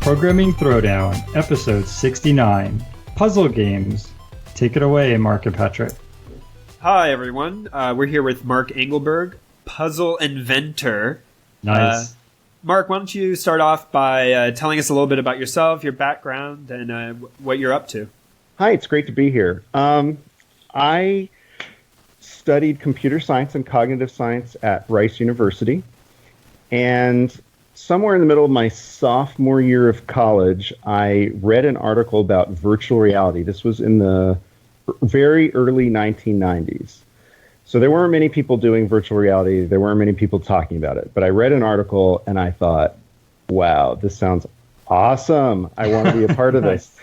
Programming Throwdown, episode 69, Puzzle Games. Take it away, Mark and Patrick. Hi, everyone. We're here with Mark Engelberg, puzzle inventor. Nice. Mark, why don't you start off by telling us a little bit about yourself, your background, and what you're up to. Hi, it's great to be here. I studied computer science and cognitive science at Rice University, and somewhere in the middle of my sophomore year of college, I read an article about virtual reality. This was in the very early 1990s. So there weren't many people doing virtual reality. There weren't many people talking about it. But I read an article and I thought, wow, this sounds awesome. I want to be a part of this.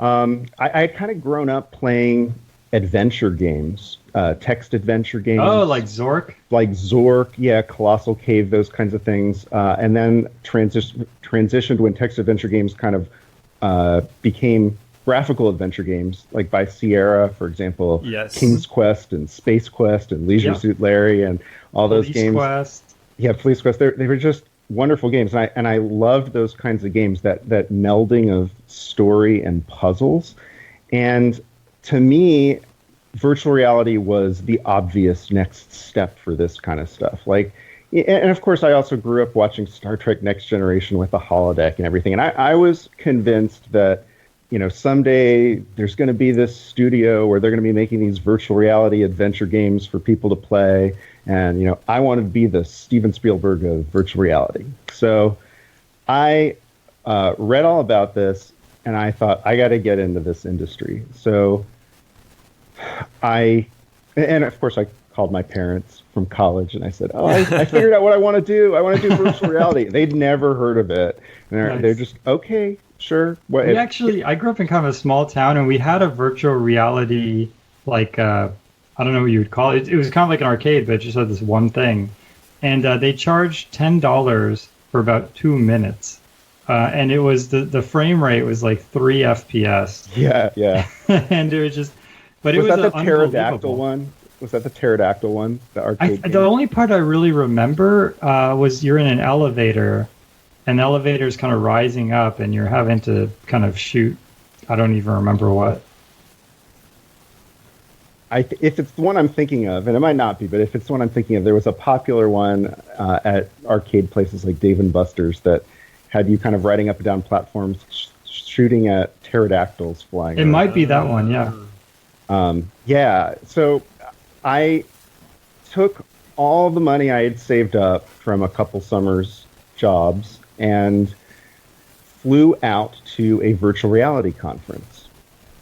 I had kind of grown up playing adventure games, text adventure games. Oh, like Zork? Like Zork, yeah, Colossal Cave, those kinds of things. And then transitioned when text adventure games kind of became graphical adventure games, like by Sierra, for example. Yes. King's Quest and Space Quest and Leisure Suit Larry and all those games. Police Quest. Yeah, Police Quest. They were just wonderful games. And I loved those kinds of games, that melding of story and puzzles. And to me, virtual reality was the obvious next step for this kind of stuff. And of course, I also grew up watching Star Trek Next Generation with the holodeck and everything. And I was convinced that, someday there's going to be this studio where they're going to be making these virtual reality adventure games for people to play. And, I want to be the Steven Spielberg of virtual reality. So I read all about this and I thought, I got to get into this industry. So and of course I called my parents from college and I said, I figured out what I want to do. I want to do virtual reality. They'd never heard of it. And they're just, okay, sure. I grew up in kind of a small town and we had a virtual reality, I don't know what you would call it. It was kind of like an arcade, but it just had this one thing. And they charged $10 for about 2 minutes. And it was, the frame rate was like 3 FPS. Yeah. And it was just... But was that the pterodactyl one? Was that the pterodactyl one? The arcade game? The only part I really remember was you're in an elevator, and the elevator's kind of rising up, and you're having to kind of shoot. I don't even remember what. If it's the one I'm thinking of, and it might not be, but if it's the one I'm thinking of, there was a popular one at arcade places like Dave & Buster's that had you kind of riding up and down platforms, shooting at pterodactyls flying. It might be that one, yeah. So I took all the money I had saved up from a couple summers jobs and flew out to a virtual reality conference.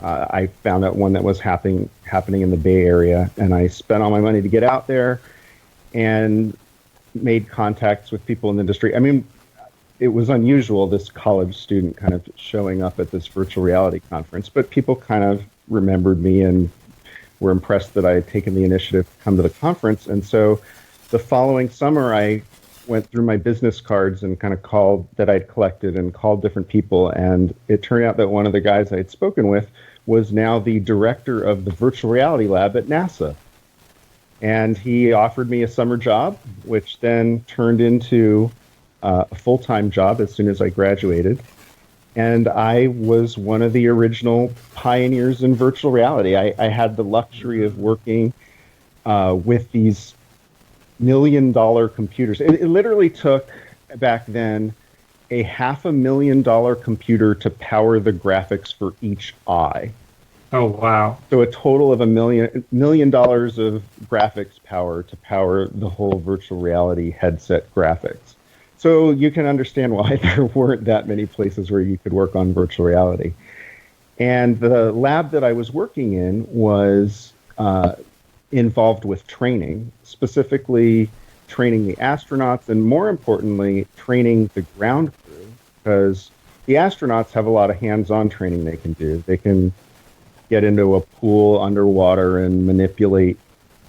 I found out one that was happening in the Bay Area, and I spent all my money to get out there and made contacts with people in the industry. I mean, it was unusual, this college student kind of showing up at this virtual reality conference, but people kind of remembered me and were impressed that I had taken the initiative to come to the conference. And so the following summer, I went through my business cards and kind of called that I'd collected and called different people. And it turned out that one of the guys I had spoken with was now the director of the virtual reality lab at NASA. And he offered me a summer job, which then turned into a full-time job as soon as I graduated. And I was one of the original pioneers in virtual reality. I had the luxury of working with these $1 million computers. It literally took, back then, a $500,000 computer to power the graphics for each eye. Oh, wow. So a total of $1 million of graphics power to power the whole virtual reality headset graphics. So you can understand why there weren't that many places where you could work on virtual reality. And the lab that I was working in was involved with training, specifically training the astronauts, and more importantly, training the ground crew, because the astronauts have a lot of hands-on training they can do. They can get into a pool underwater and manipulate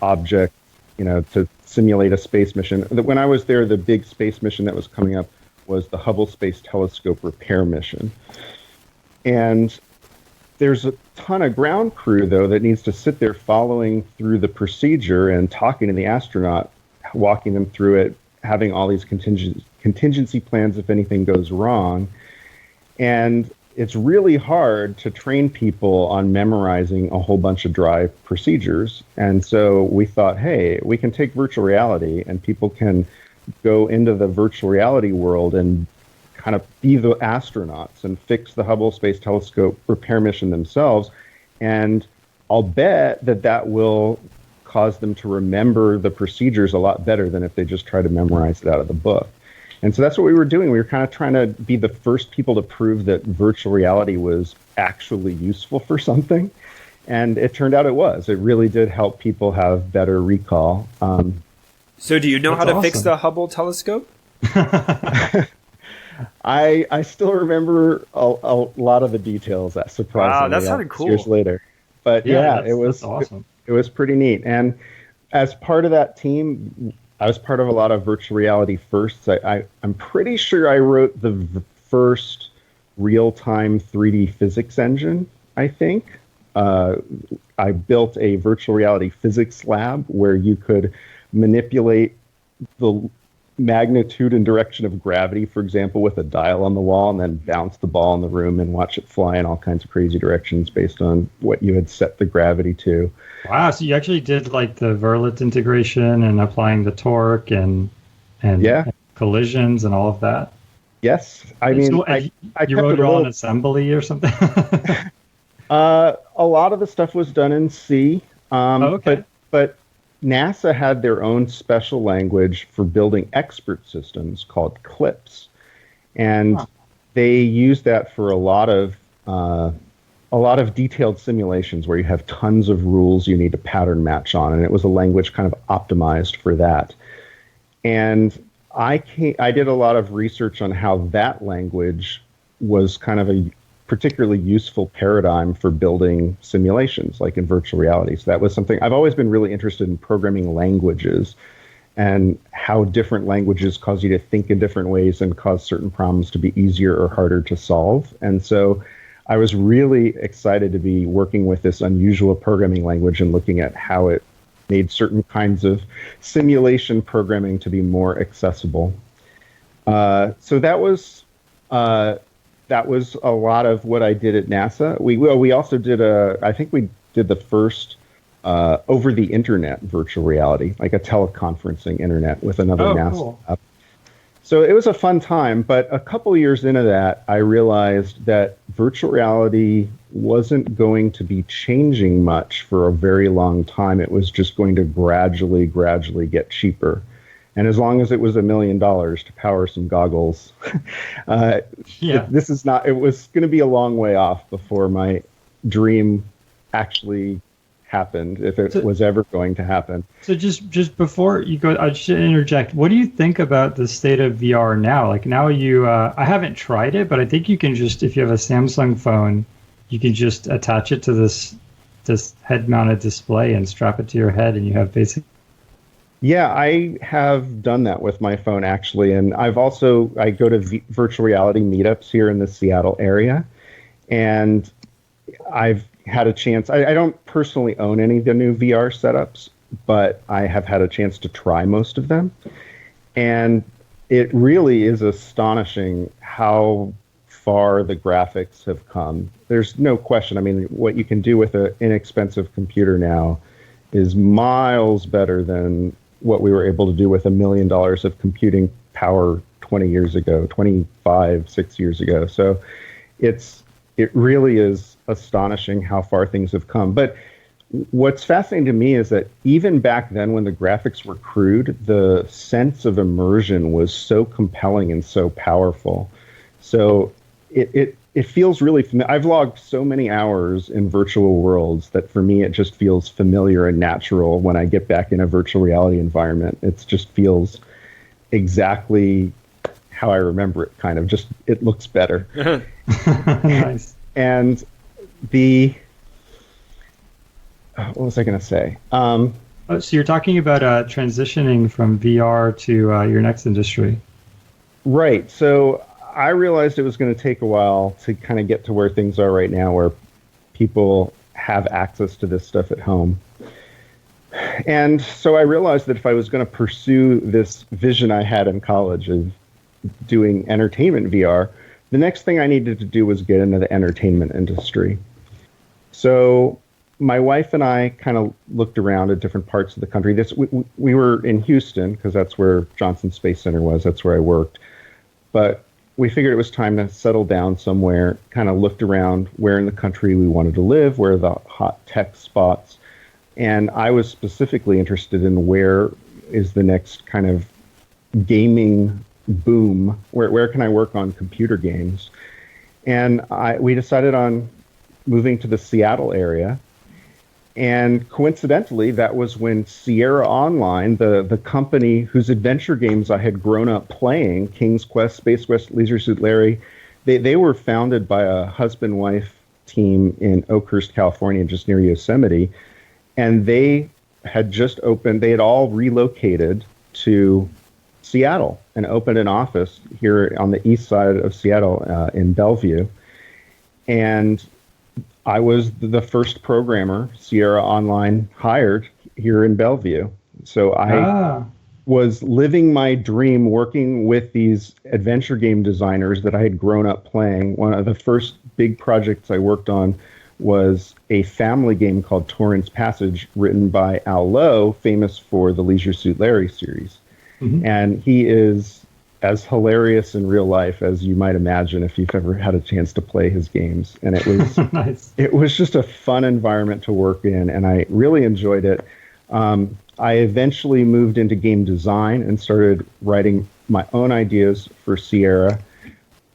objects, to simulate a space mission. When I was there, the big space mission that was coming up was the Hubble Space Telescope repair mission. And there's a ton of ground crew, though, that needs to sit there following through the procedure and talking to the astronaut, walking them through it, having all these contingency plans if anything goes wrong. And it's really hard to train people on memorizing a whole bunch of dry procedures. And so we thought, hey, we can take virtual reality and people can go into the virtual reality world and kind of be the astronauts and fix the Hubble Space Telescope repair mission themselves. And I'll bet that that will cause them to remember the procedures a lot better than if they just try to memorize it out of the book. And so that's what we were doing. We were kind of trying to be the first people to prove that virtual reality was actually useful for something. And it turned out it was. It really did help people have better recall. So do you know how to fix awesome. the Hubble telescope? I still remember a lot of the details, that surprisingly. Wow, that sounded cool. Years later. But yeah, that's awesome. It was pretty neat. And as part of that team, I was part of a lot of virtual reality firsts. I'm pretty sure I wrote the first real-time 3D physics engine, I think. I built a virtual reality physics lab where you could manipulate the magnitude and direction of gravity, for example, with a dial on the wall, and then bounce the ball in the room and watch it fly in all kinds of crazy directions based on what you had set the gravity to. Wow, so you actually did like the Verlet integration and applying the torque and Yeah. and collisions and all of that. Yes, I mean, So, I you kept wrote it it a all in little. assembly or something? A lot of the stuff was done in C, Okay. but NASA had their own special language for building expert systems called CLIPS, and Huh. they used that for a lot of detailed simulations where you have tons of rules you need to pattern match on, and it was a language kind of optimized for that. And I did a lot of research on how that language was kind of a particularly useful paradigm for building simulations, like in virtual reality. So that was something I've always been really interested in, programming languages and how different languages cause you to think in different ways and cause certain problems to be easier or harder to solve. And so I was really excited to be working with this unusual programming language and looking at how it made certain kinds of simulation programming to be more accessible. So that was a lot of what I did at NASA. We also did I think we did the first over the internet virtual reality, like a teleconferencing internet with another Oh, NASA cool. app. So it was a fun time, but a couple of years into that, I realized that virtual reality wasn't going to be changing much for a very long time. It was just going to gradually get cheaper. And as long as it was $1 million to power some goggles, Yeah. it was going to be a long way off before my dream actually happened, if it was ever going to happen. So just before you go, I should interject. What do you think about the state of VR now? Like now I haven't tried it, but I think you can just, if you have a Samsung phone, you can just attach it to this head-mounted display and strap it to your head, and you have basic. Yeah, I have done that with my phone actually, and I go to virtual reality meetups here in the Seattle area, and I've had a chance. I don't personally own any of the new VR setups, but I have had a chance to try most of them, and it really is astonishing how far the graphics have come. There's no question. I mean, what you can do with an inexpensive computer now is miles better than what we were able to do with $1 million of computing power 20 years ago, 6 years ago. So it really is astonishing how far things have come. But what's fascinating to me is that even back then when the graphics were crude, the sense of immersion was so compelling and so powerful. So it feels really familiar. I've logged so many hours in virtual worlds that for me it just feels familiar and natural when I get back in a virtual reality environment. It just feels exactly how I remember it, kind of. Just it looks better. Nice. And what was I going to say? Oh, so you're talking about transitioning from VR to your next industry. Right. So I realized it was going to take a while to kind of get to where things are right now, where people have access to this stuff at home. And so I realized that if I was going to pursue this vision I had in college of doing entertainment VR, the next thing I needed to do was get into the entertainment industry. So my wife and I kind of looked around at different parts of the country. We were in Houston because that's where Johnson Space Center was. That's where I worked. But we figured it was time to settle down somewhere, kind of looked around where in the country we wanted to live, where are the hot tech spots. And I was specifically interested in where is the next kind of gaming boom, where can I work on computer games? And we decided on moving to the Seattle area. And coincidentally, that was when Sierra Online, the company whose adventure games I had grown up playing, King's Quest, Space Quest, Leisure Suit Larry, they were founded by a husband-wife team in Oakhurst, California, just near Yosemite. And they had just opened, they had all relocated to Seattle and opened an office here on the east side of Seattle in Bellevue. And I was the first programmer Sierra Online hired here in Bellevue. So I was living my dream working with these adventure game designers that I had grown up playing. One of the first big projects I worked on was a family game called Torrance Passage, written by Al Lowe, famous for the Leisure Suit Larry series. Mm-hmm. And he is as hilarious in real life as you might imagine if you've ever had a chance to play his games. And it was nice. It was just a fun environment to work in, and I really enjoyed it. I eventually moved into game design and started writing my own ideas for Sierra.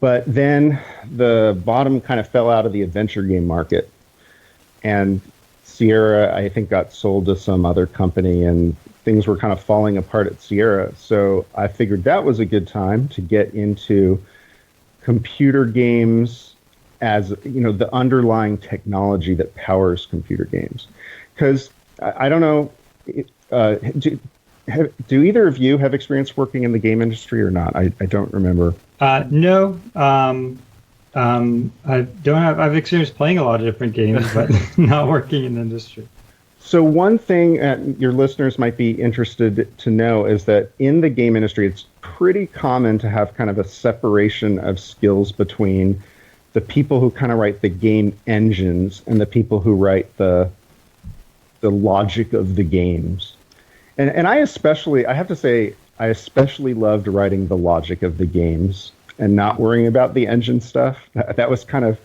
But then the bottom kind of fell out of the adventure game market. And Sierra, I think, got sold to some other company, and things were kind of falling apart at Sierra. So I figured that was a good time to get into computer games as, you know, the underlying technology that powers computer games. Because I don't know, do either of you have experience working in the game industry or not? I don't remember. No. I don't have. I've experienced playing a lot of different games, but not working in the industry. So one thing your listeners might be interested to know is that in the game industry, it's pretty common to have kind of a separation of skills between the people who kind of write the game engines and the people who write the logic of the games. And I have to say, I especially loved writing the logic of the games and not worrying about the engine stuff. That was kind of,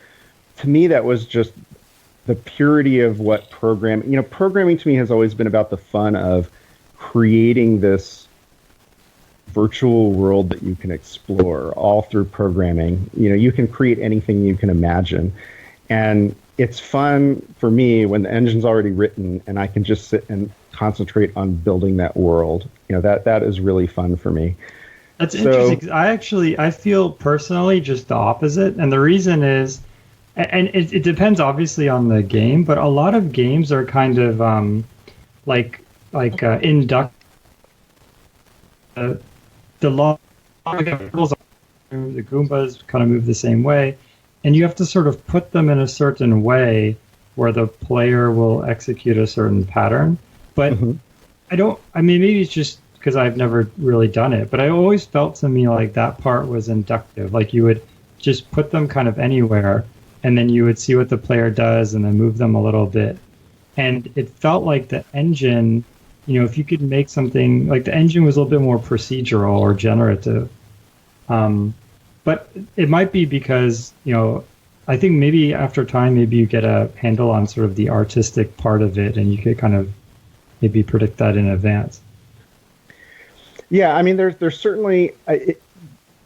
to me, that was just the purity of what programming, you know, programming to me has always been about the fun of creating this virtual world that you can explore all through programming. You know, you can create anything you can imagine. And it's fun for me when the engine's already written and I can just sit and concentrate on building that world. You know, that is really fun for me. That's interesting. I feel personally just the opposite. And the reason is, and it depends obviously on the game, but a lot of games are kind of induct the Goombas kind of move the same way, and you have to sort of put them in a certain way where the player will execute a certain pattern. But maybe it's just because I've never really done it, but I always felt to me like that part was inductive. Like you would just put them kind of anywhere, and then you would see what the player does and then move them a little bit. And it felt like the engine, you know, if you could make something, like the engine was a little bit more procedural or generative. But it might be because, you know, I think maybe after time, maybe you get a handle on sort of the artistic part of it, and you could kind of maybe predict that in advance. Yeah, I mean, there's certainly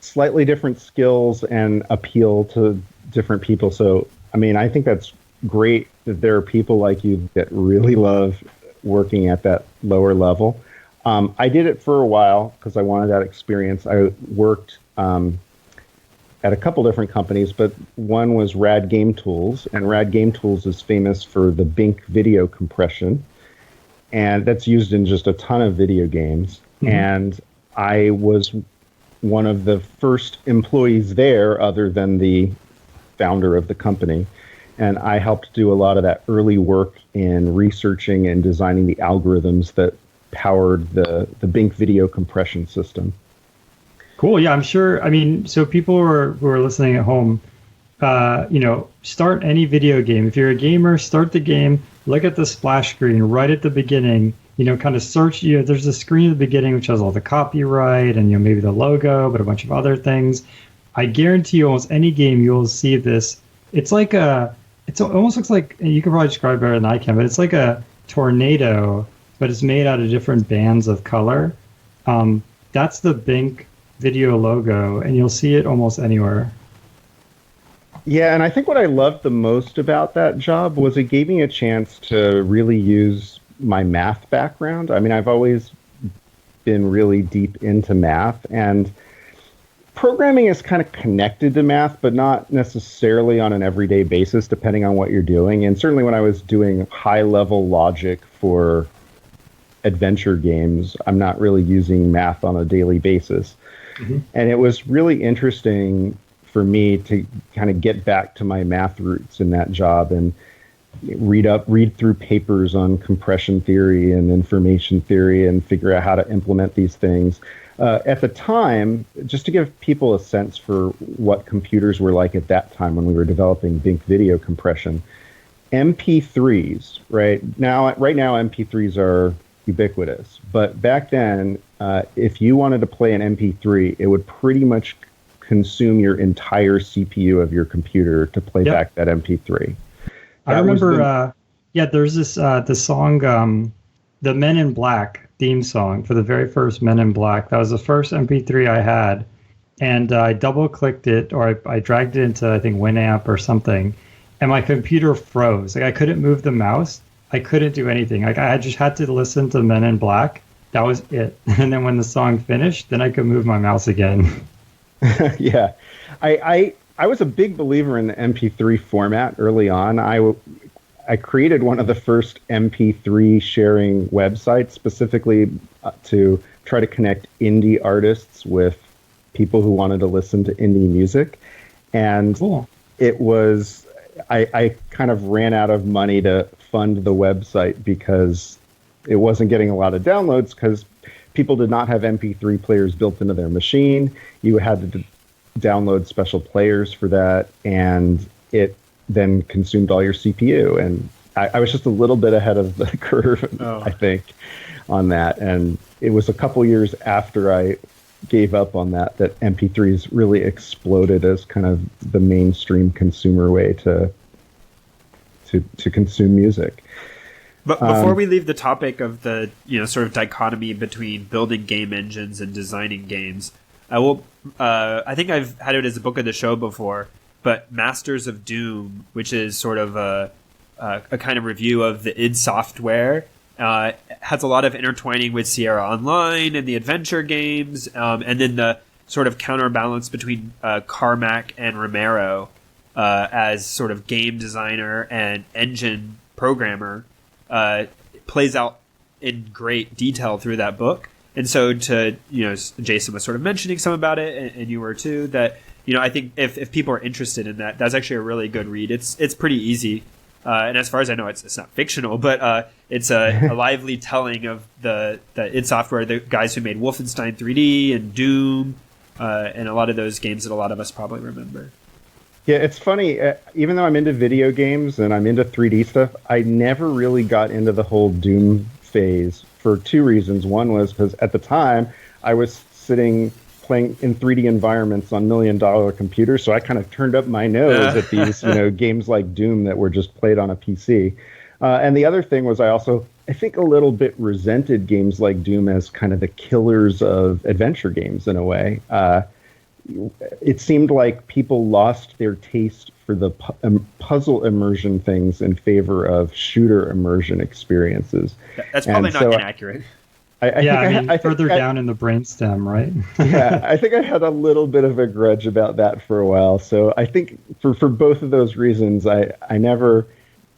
slightly different skills and appeal to different people. So, I mean, I think that's great that there are people like you that really love working at that lower level. I did it for a while because I wanted that experience. I worked at a couple different companies, but one was Rad Game Tools, and Rad Game Tools is famous for the Bink video compression, and that's used in just a ton of video games. Mm-hmm. And I was one of the first employees there other than the founder of the company. And I helped do a lot of that early work in researching and designing the algorithms that powered the Bink video compression system. Cool. Yeah, I'm sure. I mean, so people who are listening at home, start any video game. If you're a gamer, start the game, look at the splash screen right at the beginning, kind of search, there's a screen at the beginning which has all the copyright and, maybe the logo, but a bunch of other things. I guarantee you almost any game you'll see this. It almost looks like, and you can probably describe it better than I can, but it's like a tornado, but it's made out of different bands of color. That's the Bink video logo, and you'll see it almost anywhere. Yeah, and I think what I loved the most about that job was it gave me a chance to really use my math background. I mean, I've always been really deep into math, and programming is kind of connected to math, but not necessarily on an everyday basis, depending on what you're doing. And certainly when I was doing high-level logic for adventure games, I'm not really using math on a daily basis. Mm-hmm. And it was really interesting for me to kind of get back to my math roots in that job and read through papers on compression theory and information theory and figure out how to implement these things. At the time, just to give people a sense for what computers were like at that time when we were developing Bink video compression, MP3s, right now MP3s are ubiquitous. But back then, if you wanted to play an MP3, it would pretty much consume your entire CPU of your computer to play back that MP3. I remember, there's the song, the Men in Black theme song for the very first Men in Black. That was the first MP3 I had, and I double-clicked it, or I dragged it into, I think, Winamp or something, and my computer froze. Like, I couldn't move the mouse. I couldn't do anything. Like, I just had to listen to Men in Black. That was it. And then when the song finished, then I could move my mouse again. Yeah. I was a big believer in the MP3 format early on. I created one of the first MP3 sharing websites specifically to try to connect indie artists with people who wanted to listen to indie music. And cool. It was, I kind of ran out of money to fund the website because it wasn't getting a lot of downloads because people did not have MP3 players built into their machine. You had to download special players for that, and it then consumed all your CPU. And I was just a little bit ahead of the curve, I think, on that. And it was a couple years after I gave up on that MP3s really exploded as kind of the mainstream consumer way to consume music. But before we leave the topic of the sort of dichotomy between building game engines and designing games, I think I've had it as a book of the show before, but Masters of Doom, which is sort of a kind of review of the id Software, has a lot of intertwining with Sierra Online and the adventure games, and then the sort of counterbalance between Carmack and Romero as sort of game designer and engine programmer plays out in great detail through that book. And so Jason was sort of mentioning some about it, and you were too, that, I think if people are interested in that, that's actually a really good read. It's pretty easy. And as far as I know, it's not fictional, but it's a lively telling of the id Software, the guys who made Wolfenstein 3D and Doom, and a lot of those games that a lot of us probably remember. Yeah, it's funny. Even though I'm into video games and I'm into 3D stuff, I never really got into the whole Doom phase for two reasons. One was because at the time I was sitting playing in 3D environments on $1 million computers, so I kind of turned up my nose at these games like Doom that were just played on a PC. And the other thing was I think a little bit resented games like Doom as kind of the killers of adventure games in a way. It seemed like people lost their taste for the puzzle immersion things in favor of shooter immersion experiences. That's probably not inaccurate. I think further down in the brainstem, right? Yeah, I think I had a little bit of a grudge about that for a while. So I think for both of those reasons, I never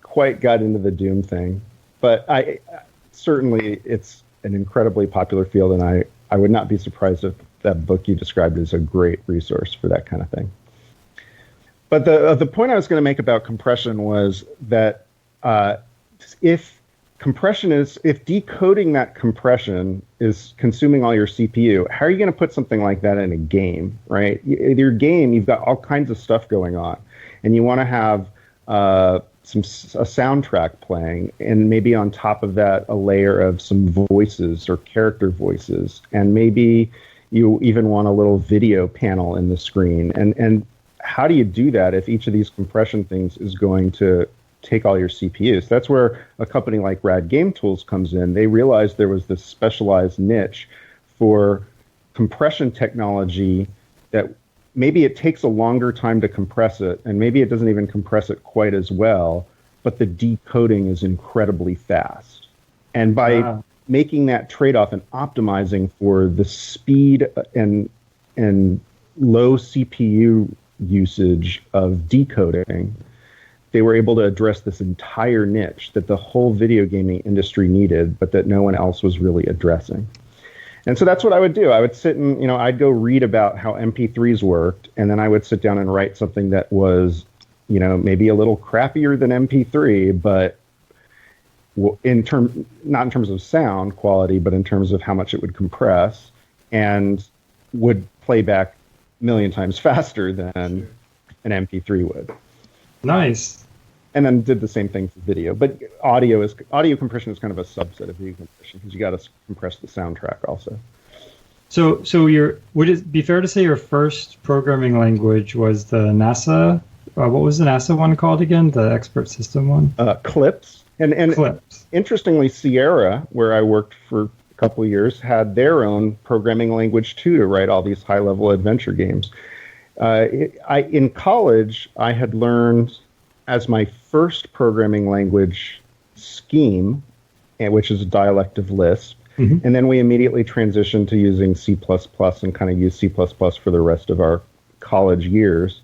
quite got into the Doom thing. But certainly it's an incredibly popular field, and I would not be surprised if that book you described is a great resource for that kind of thing. But the point I was going to make about compression was that if compression is, if decoding that compression is consuming all your CPU, how are you going to put something like that in a game, right? Your game, you've got all kinds of stuff going on, and you want to have a soundtrack playing, and maybe on top of that, a layer of some voices or character voices, and maybe you even want a little video panel in the screen. And how do you do that if each of these compression things is going to take all your CPUs? That's where a company like Rad Game Tools comes in. They realized there was this specialized niche for compression technology that maybe it takes a longer time to compress it, and maybe it doesn't even compress it quite as well, but the decoding is incredibly fast. And by making that trade-off and optimizing for the speed and low CPU usage of decoding, they were able to address this entire niche that the whole video gaming industry needed, but that no one else was really addressing. And so that's what I would do. I would sit and, I'd go read about how MP3s worked, and then I would sit down and write something that was, maybe a little crappier than MP3, but not in terms of sound quality, but in terms of how much it would compress, and would play back a million times faster than an MP3 would. Nice. And then did the same thing for video. But audio compression is kind of a subset of video compression, because you got to compress the soundtrack also. So would it be fair to say your first programming language was the NASA? What was the NASA one called again? The expert system one? Clips. And Clips. Interestingly, Sierra, where I worked for a couple of years, had their own programming language too to write all these high-level adventure games. In college, I had learned as my first programming language Scheme, which is a dialect of Lisp, and then we immediately transitioned to using C++ and kind of used C++ for the rest of our college years.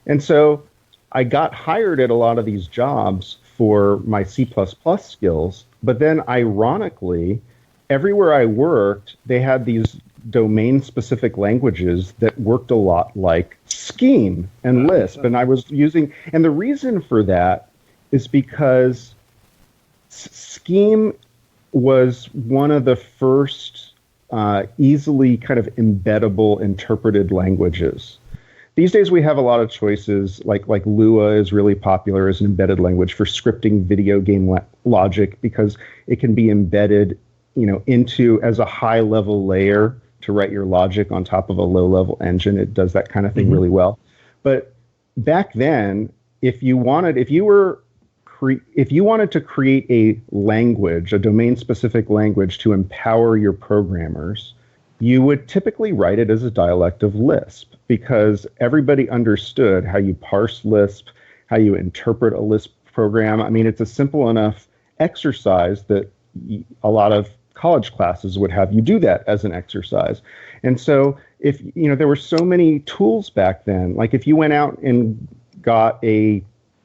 And so I got hired at a lot of these jobs for my C++ skills, but then ironically, everywhere I worked, they had these domain-specific languages that worked a lot like Scheme and Lisp, and I was using, and the reason for that is because Scheme was one of the first easily kind of embeddable interpreted languages. These days we have a lot of choices, like Lua is really popular as an embedded language for scripting video game logic, because it can be embedded, into as a high-level layer to write your logic on top of a low-level engine. It does that kind of thing really well. But back then, if you wanted to create a language, a domain-specific language to empower your programmers, you would typically write it as a dialect of Lisp, because everybody understood how you parse Lisp, how you interpret a Lisp program. I mean, it's a simple enough exercise that a lot of college classes would have you do that as an exercise. And so if, there were so many tools back then, like if you went out and got a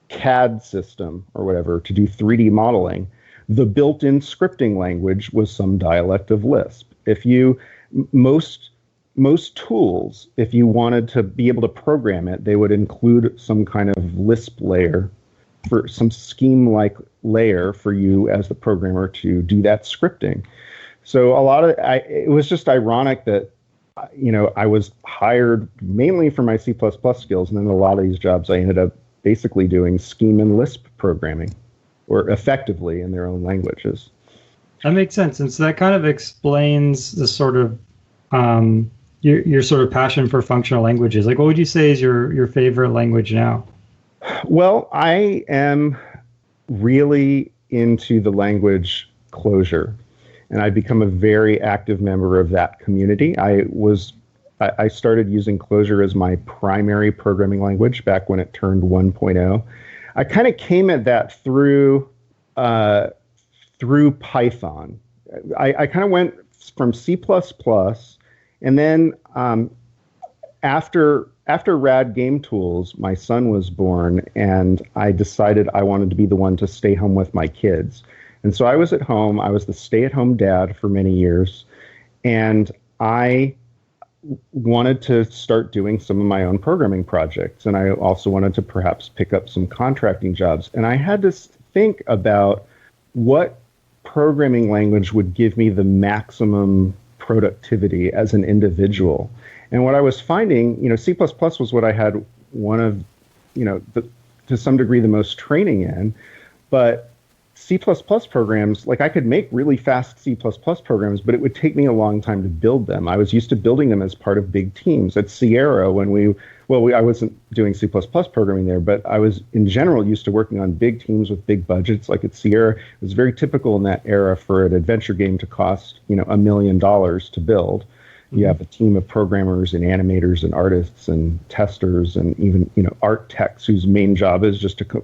CAD system or whatever to do 3D modeling, the built-in scripting language was some dialect of Lisp. Most tools, if you wanted to be able to program it, they would include some kind of Lisp layer, for some scheme-like layer for you as the programmer to do that scripting. So it was just ironic that, I was hired mainly for my C++ skills, and then a lot of these jobs I ended up basically doing Scheme and Lisp programming, or effectively in their own languages. That makes sense. And so that kind of explains the sort of your sort of passion for functional languages. Like, what would you say is your favorite language now? Well, I am really into the language Clojure, and I've become a very active member of that community. I started using Clojure as my primary programming language back when it turned 1.0. I kind of came at that through Python. I kind of went from C++, and then after Rad Game Tools, my son was born, and I decided I wanted to be the one to stay home with my kids. And so I was at home. I was the stay-at-home dad for many years, and I wanted to start doing some of my own programming projects, and I also wanted to perhaps pick up some contracting jobs. And I had to think about what programming language would give me the maximum productivity as an individual. And what I was finding, C++ was what I had one of, to some degree the most training in, but C++ programs, like I could make really fast C++ programs, but it would take me a long time to build them. I was used to building them as part of big teams. At Sierra, I wasn't doing C++ programming there, but I was in general used to working on big teams with big budgets. Like at Sierra, it was very typical in that era for an adventure game to cost, $1 million to build. You have a team of programmers and animators and artists and testers and even, art techs whose main job is just to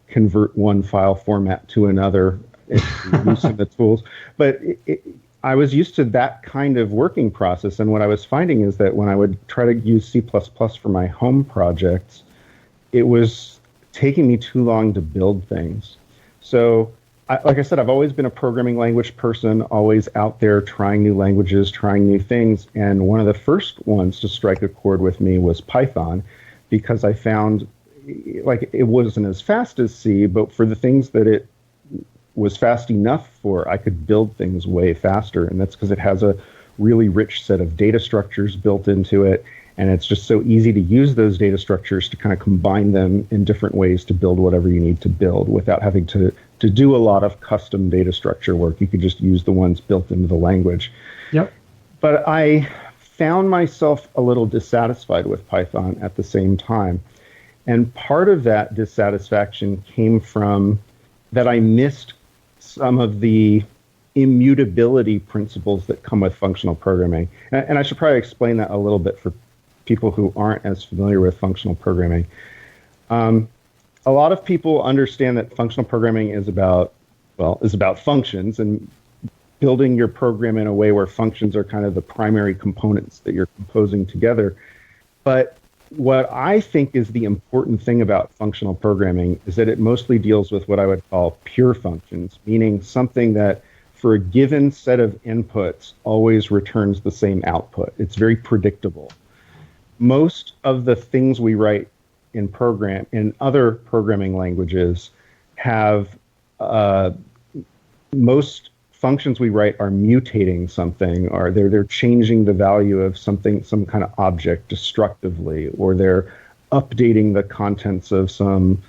convert one file format to another using the tools. But I was used to that kind of working process. And what I was finding is that when I would try to use C++ for my home projects, it was taking me too long to build things. So, like I said, I've always been a programming language person, always out there trying new languages, trying new things. And one of the first ones to strike a chord with me was Python, because I found like it wasn't as fast as C, but for the things that it was fast enough for, I could build things way faster. And that's because it has a really rich set of data structures built into it. And it's just so easy to use those data structures to kind of combine them in different ways to build whatever you need to build without having to do a lot of custom data structure work. You could just use the ones built into the language. Yep. But I found myself a little dissatisfied with Python at the same time. And part of that dissatisfaction came from that I missed some of the immutability principles that come with functional programming. And I should probably explain that a little bit for people who aren't as familiar with functional programming. A lot of people understand that functional programming is about functions and building your program in a way where functions are kind of the primary components that you're composing together. But what I think is the important thing about functional programming is that it mostly deals with what I would call pure functions, meaning something that for a given set of inputs always returns the same output. It's very predictable. Most of the things we write in other programming languages have most functions we write are mutating something, or they're changing the value of something, some kind of object destructively, or they're updating the contents of some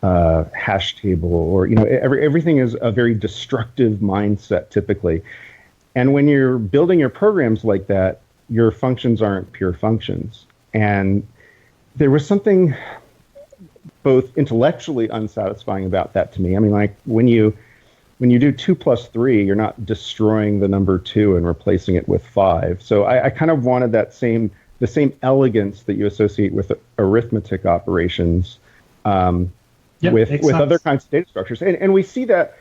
hash table, or everything is a very destructive mindset typically. And when you're building your programs like that, your functions aren't pure functions. And there was something both intellectually unsatisfying about that to me. I mean, like when you do 2 plus 3, you're not destroying the number 2 and replacing it with 5. So I kind of wanted the same elegance that you associate with arithmetic operations with other kinds of data structures. And we see that,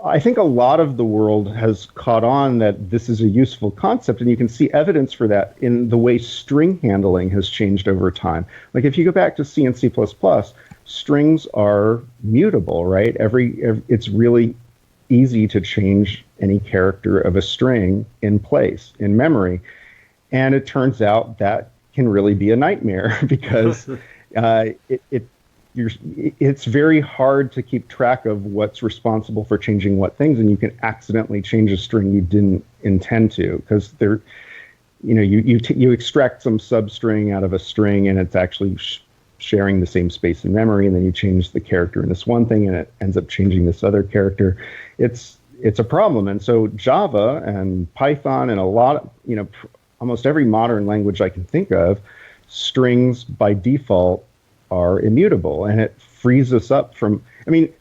I think a lot of the world has caught on that this is a useful concept, and you can see evidence for that in the way string handling has changed over time. Like if you go back to C and C++, strings are mutable, right? It's really easy to change any character of a string in place in memory. And it turns out that can really be a nightmare because it's very hard to keep track of what's responsible for changing what things, and you can accidentally change a string you didn't intend to, because you extract some substring out of a string and it's actually sharing the same space in memory, and then you change the character in this one thing and it ends up changing this other character. It's a problem. And so Java and Python and almost every modern language I can think of, strings by default are immutable, and it frees us up from,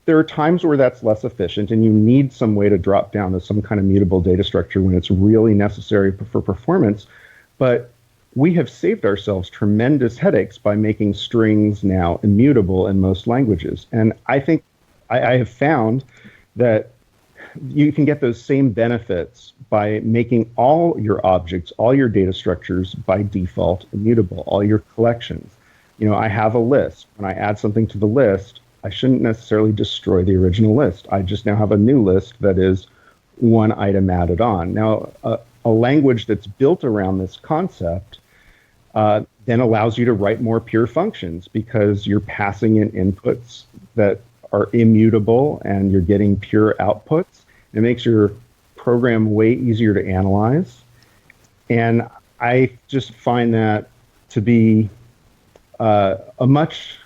there are times where that's less efficient and you need some way to drop down to some kind of mutable data structure when it's really necessary for performance. But we have saved ourselves tremendous headaches by making strings now immutable in most languages. And I think I have found that you can get those same benefits by making all your objects, all your data structures by default immutable, all your collections. I have a list. When I add something to the list, I shouldn't necessarily destroy the original list. I just now have a new list that is one item added on. Now, a language that's built around this concept then allows you to write more pure functions because you're passing in inputs that are immutable and you're getting pure outputs. It makes your program way easier to analyze. And I just find that to be a much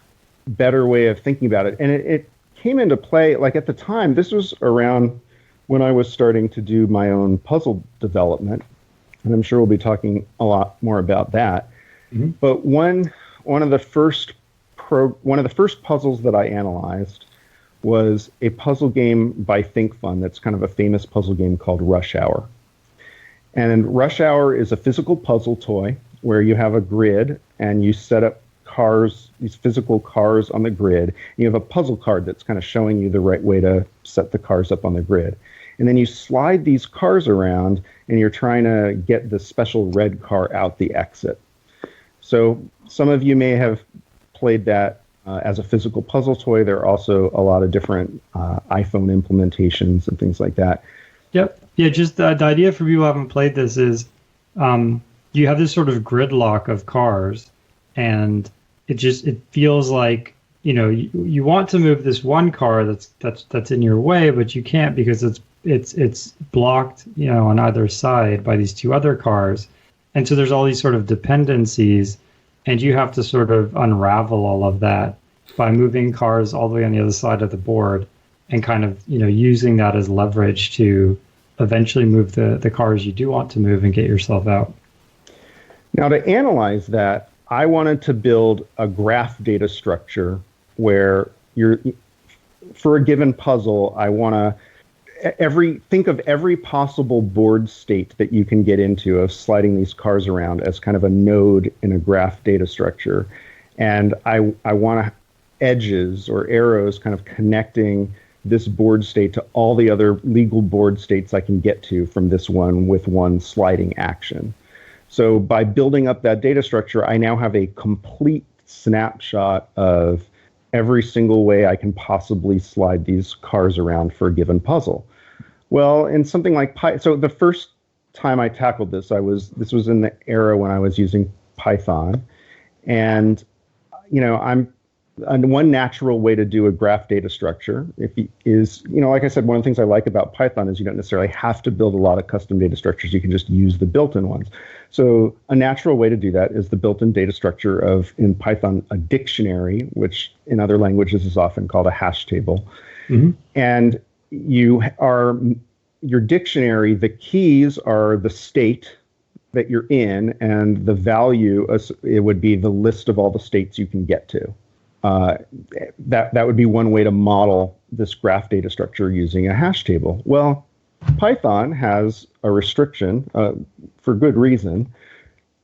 better way of thinking about it. And it came into play, like at the time, this was around when I was starting to do my own puzzle development. And I'm sure we'll be talking a lot more about that. Mm-hmm. But one of the first puzzles that I analyzed was a puzzle game by ThinkFun that's kind of a famous puzzle game called Rush Hour. And Rush Hour is a physical puzzle toy where you have a grid and you set up cars, these physical cars on the grid. You have a puzzle card that's kind of showing you the right way to set the cars up on the grid. And then you slide these cars around and you're trying to get the special red car out the exit. So some of you may have played that as a physical puzzle toy. There are also a lot of different iPhone implementations and things like that. Yep. Yeah, just the idea for people who haven't played this is you have this sort of gridlock of cars, and it feels like, you know, you want to move this one car that's in your way, but you can't because it's blocked, you know, on either side by these two other cars. And so there's all these sort of dependencies, and you have to sort of unravel all of that by moving cars all the way on the other side of the board and kind of, you know, using that as leverage to eventually move the cars you do want to move and get yourself out. Now, to analyze that, I wanted to build a graph data structure where for a given puzzle, I want to think of every possible board state that you can get into of sliding these cars around as kind of a node in a graph data structure. And I want edges or arrows kind of connecting this board state to all the other legal board states I can get to from this one with one sliding action. So by building up that data structure, I now have a complete snapshot of every single way I can possibly slide these cars around for a given puzzle. Well, in something like so the first time I tackled this, this was in the era when I was using Python. And, you know, one natural way to do a graph data structure is, you know, like I said, one of the things I like about Python is you don't necessarily have to build a lot of custom data structures. You can just use the built-in ones. So a natural way to do that is the built-in data structure of, in Python, a dictionary, which in other languages is often called a hash table. Mm-hmm. And your dictionary, the keys are the state that you're in, and the value, it would be the list of all the states you can get to. That would be one way to model this graph data structure using a hash table. Well, Python has a restriction, for good reason,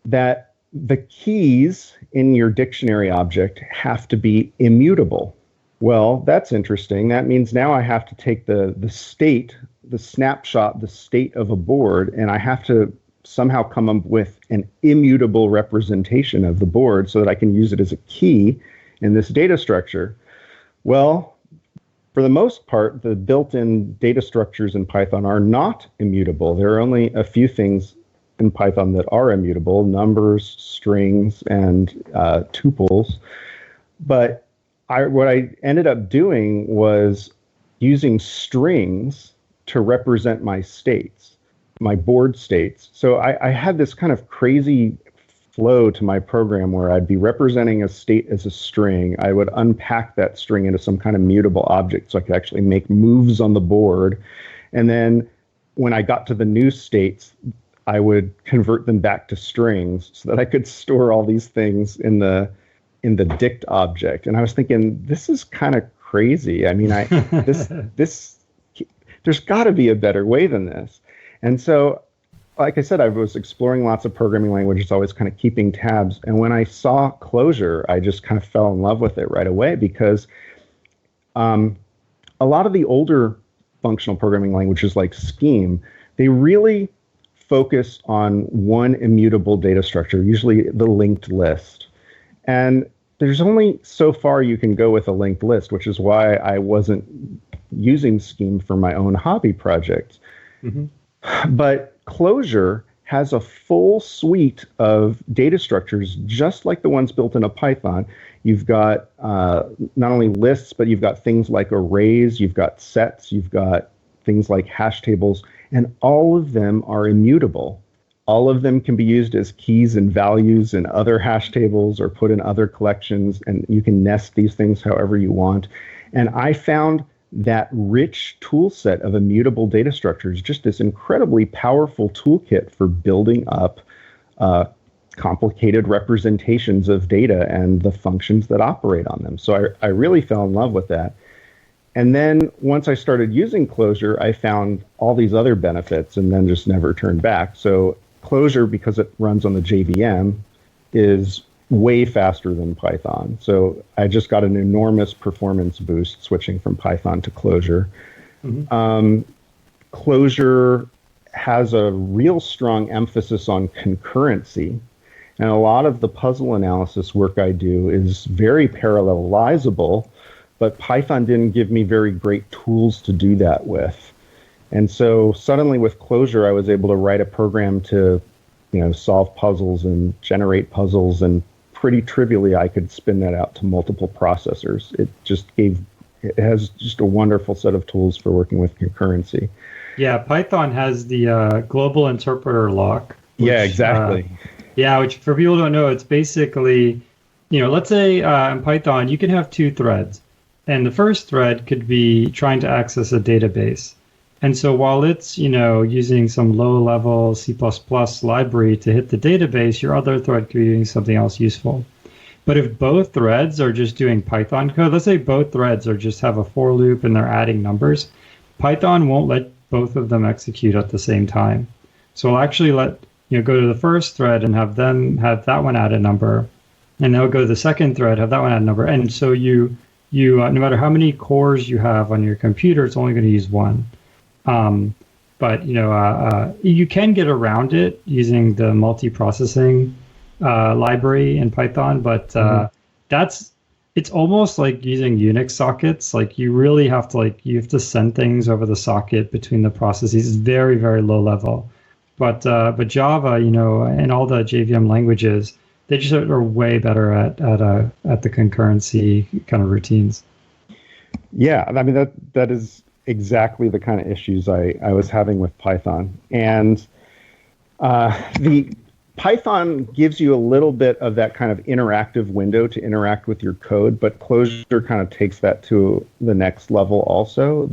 that the keys in your dictionary object have to be immutable. Well, that's interesting. That means now I have to take the state, the snapshot, the state of a board, and I have to somehow come up with an immutable representation of the board so that I can use it as a key in this data structure. Well, for the most part, the built-in data structures in Python are not immutable. There are only a few things in Python that are immutable: numbers, strings, and tuples. But what I ended up doing was using strings to represent my states, my board states. So I had this kind of crazy flow to my program where I'd be representing a state as a string. I would unpack that string into some kind of mutable object so I could actually make moves on the board. And then when I got to the new states, I would convert them back to strings so that I could store all these things in the dict object. And I was thinking, this is kind of crazy. I mean, there's got to be a better way than this. And so, like I said, I was exploring lots of programming languages, always kind of keeping tabs. And when I saw Clojure, I just kind of fell in love with it right away, because a lot of the older functional programming languages like Scheme, they really focus on one immutable data structure, usually the linked list. And there's only so far you can go with a linked list, which is why I wasn't using Scheme for my own hobby projects. Mm-hmm. But Clojure has a full suite of data structures, just like the ones built into Python. You've got not only lists, but you've got things like arrays, you've got sets, you've got things like hash tables, and all of them are immutable. All of them can be used as keys and values in other hash tables or put in other collections, and you can nest these things however you want. And I found that rich tool set of immutable data structures just this incredibly powerful toolkit for building up complicated representations of data and the functions that operate on them. So I really fell in love with that. And then once I started using Clojure, I found all these other benefits and then just never turned back. So Clojure, because it runs on the JVM, is way faster than Python. So I just got an enormous performance boost switching from Python to Clojure. Mm-hmm. Clojure has a real strong emphasis on concurrency. And a lot of the puzzle analysis work I do is very parallelizable, but Python didn't give me very great tools to do that with. And so suddenly with Clojure, I was able to write a program to, solve puzzles and generate puzzles, and pretty trivially, I could spin that out to multiple processors. It has just a wonderful set of tools for working with concurrency. Yeah, Python has the global interpreter lock. Which, yeah, exactly. Which for people who don't know, it's basically, let's say in Python, you can have two threads. And the first thread could be trying to access a database. And so while it's, using some low-level C++ library to hit the database, your other thread could be doing something else useful. But if both threads are just doing Python code, let's say both threads are just have a for loop and they're adding numbers, Python won't let both of them execute at the same time. So it'll actually let, go to the first thread and have that one add a number. And they'll go to the second thread, have that one add a number. And so you no matter how many cores you have on your computer, it's only going to use one. But you can get around it using the multiprocessing library in Python, but it's almost like using Unix sockets. Like you really have to send things over the socket between the processes. It's very, very low level. But Java, and all the JVM languages, they just are way better at the concurrency kind of routines. Yeah, I mean that is exactly the kind of issues I was having with Python. And the Python gives you a little bit of that kind of interactive window to interact with your code, but Clojure kind of takes that to the next level also.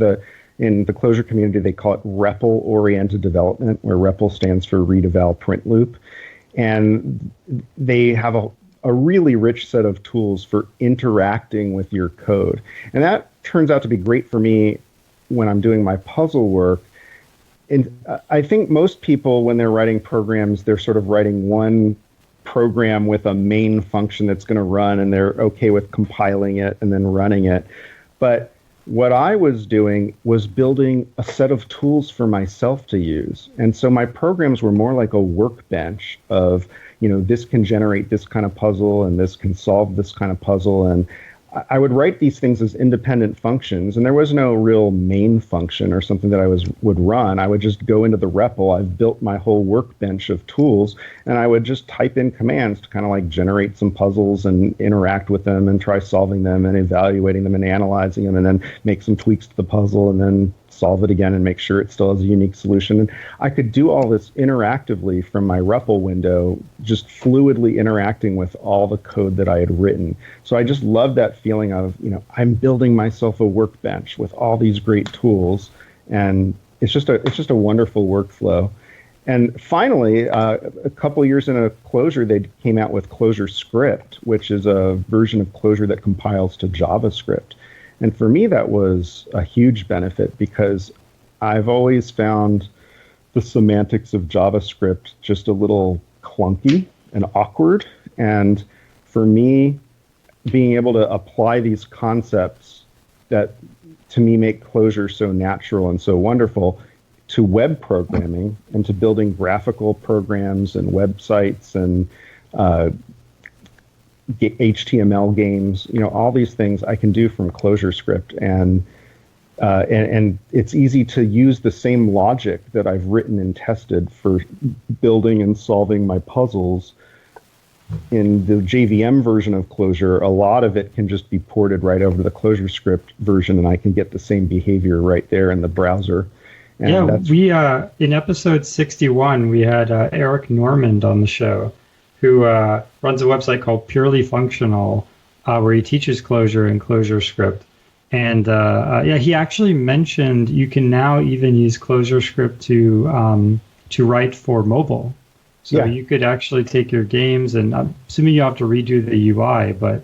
In the Clojure community, they call it REPL-oriented development, where REPL stands for read, eval, print loop. And they have a really rich set of tools for interacting with your code. And that turns out to be great for me when I'm doing my puzzle work. And I think most people, when they're writing programs, they're sort of writing one program with a main function that's going to run, and they're okay with compiling it and then running it. But what I was doing was building a set of tools for myself to use. And so my programs were more like a workbench of, this can generate this kind of puzzle and this can solve this kind of puzzle. And I would write these things as independent functions, and there was no real main function or something that I would run. I would just go into the REPL. I've built my whole workbench of tools, and I would just type in commands to kind of like generate some puzzles and interact with them and try solving them and evaluating them and analyzing them, and then make some tweaks to the puzzle and then solve it again and make sure it still has a unique solution. And I could do all this interactively from my REPL window, just fluidly interacting with all the code that I had written. So I just love that feeling of, I'm building myself a workbench with all these great tools, and it's just a wonderful workflow. And finally, a couple years into Clojure, they came out with Clojure Script, which is a version of Clojure that compiles to JavaScript. And for me, that was a huge benefit because I've always found the semantics of JavaScript just a little clunky and awkward. And for me, being able to apply these concepts that to me make Clojure so natural and so wonderful to web programming and to building graphical programs and websites and HTML games, all these things I can do from Clojure Script, and it's easy to use the same logic that I've written and tested for building and solving my puzzles. In the JVM version of Clojure, a lot of it can just be ported right over to the Clojure Script version, and I can get the same behavior right there in the browser. And Yeah, that's, we in episode 61 we had Eric Normand on the show, who runs a website called Purely Functional, where he teaches Clojure and ClojureScript. And yeah, he actually mentioned you can now even use ClojureScript to write for mobile. So yeah. you could actually take your games, and I'm assuming you have to redo the UI, but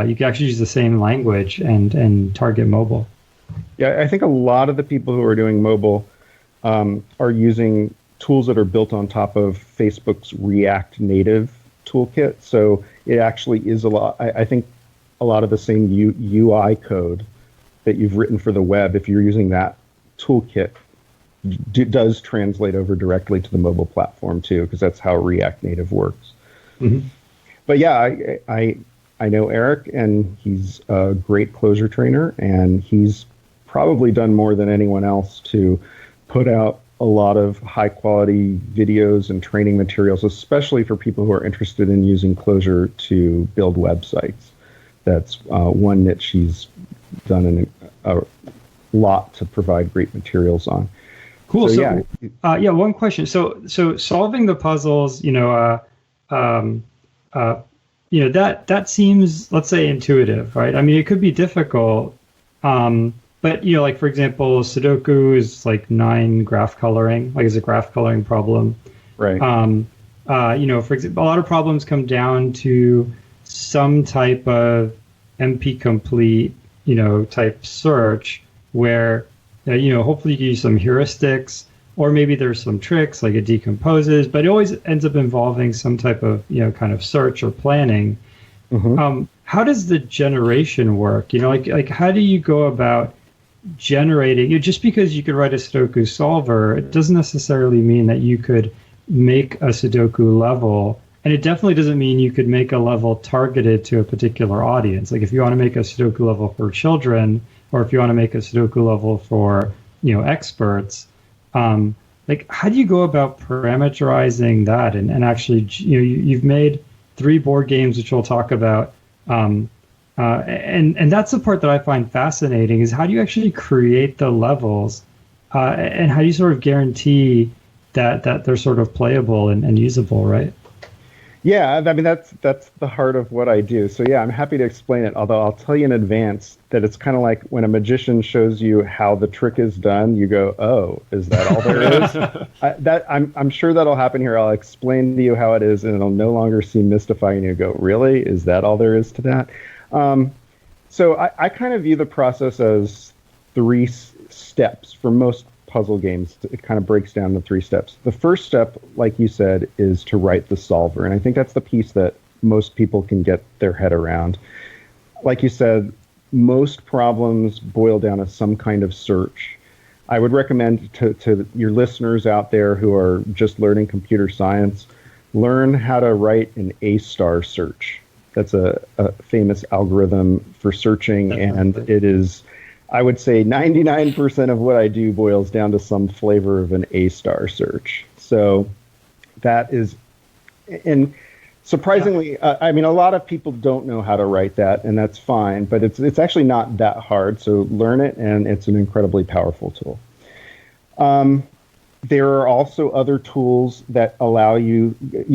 you can actually use the same language and target mobile. Yeah, I think a lot of the people who are doing mobile are using tools that are built on top of Facebook's React Native toolkit. So it actually is a lot. I think a lot of the same UI code that you've written for the web, if you're using that toolkit, does translate over directly to the mobile platform too, because that's how React Native works. Mm-hmm. But yeah, I know Eric, and he's a great Clojure trainer, and he's probably done more than anyone else to put out a lot of high quality videos and training materials, especially for people who are interested in using Clojure to build websites. That's one niche he's done a lot to provide great materials on. Cool. So yeah, yeah, one question. So solving the puzzles, that seems, let's say, intuitive, right? I mean, it could be difficult, but like for example, Sudoku is like 9 graph coloring, like it's a graph coloring problem, right? For example, a lot of problems come down to some type of NP complete, type search where, hopefully you can use some heuristics, or maybe there's some tricks like it decomposes, but it always ends up involving some type of, kind of search or planning. Mm-hmm. How does the generation work? Like how do you go about generating? Just because you could write a Sudoku solver, it doesn't necessarily mean that you could make a Sudoku level. And it definitely doesn't mean you could make a level targeted to a particular audience. Like if you want to make a Sudoku level for children, or if you want to make a Sudoku level for, experts, like how do you go about parameterizing that? And actually, you've made 3 board games, which we'll talk about. And that's the part that I find fascinating, is how do you actually create the levels, and how do you sort of guarantee that they're sort of playable and usable, right? Yeah, I mean that's the heart of what I do. So yeah, I'm happy to explain it. Although I'll tell you in advance that it's kind of like when a magician shows you how the trick is done. You go, "Oh, is that all there is?" I'm sure that'll happen here. I'll explain to you how it is, and it'll no longer seem mystifying. You go, "Really? Is that all there is to that?" So I kind of view the process as 3 steps for most puzzle games. It kind of breaks down to 3 steps. The first step, like you said, is to write the solver. And I think that's the piece that most people can get their head around. Like you said, most problems boil down to some kind of search. I would recommend to your listeners out there who are just learning computer science, learn how to write an A-star search. That's a famous algorithm for searching, and it is, I would say 99% of what I do boils down to some flavor of an A-star search. So that is, and surprisingly, I mean, a lot of people don't know how to write that, and that's fine, but it's actually not that hard. So learn it, and it's an incredibly powerful tool. There are also other tools that allow you,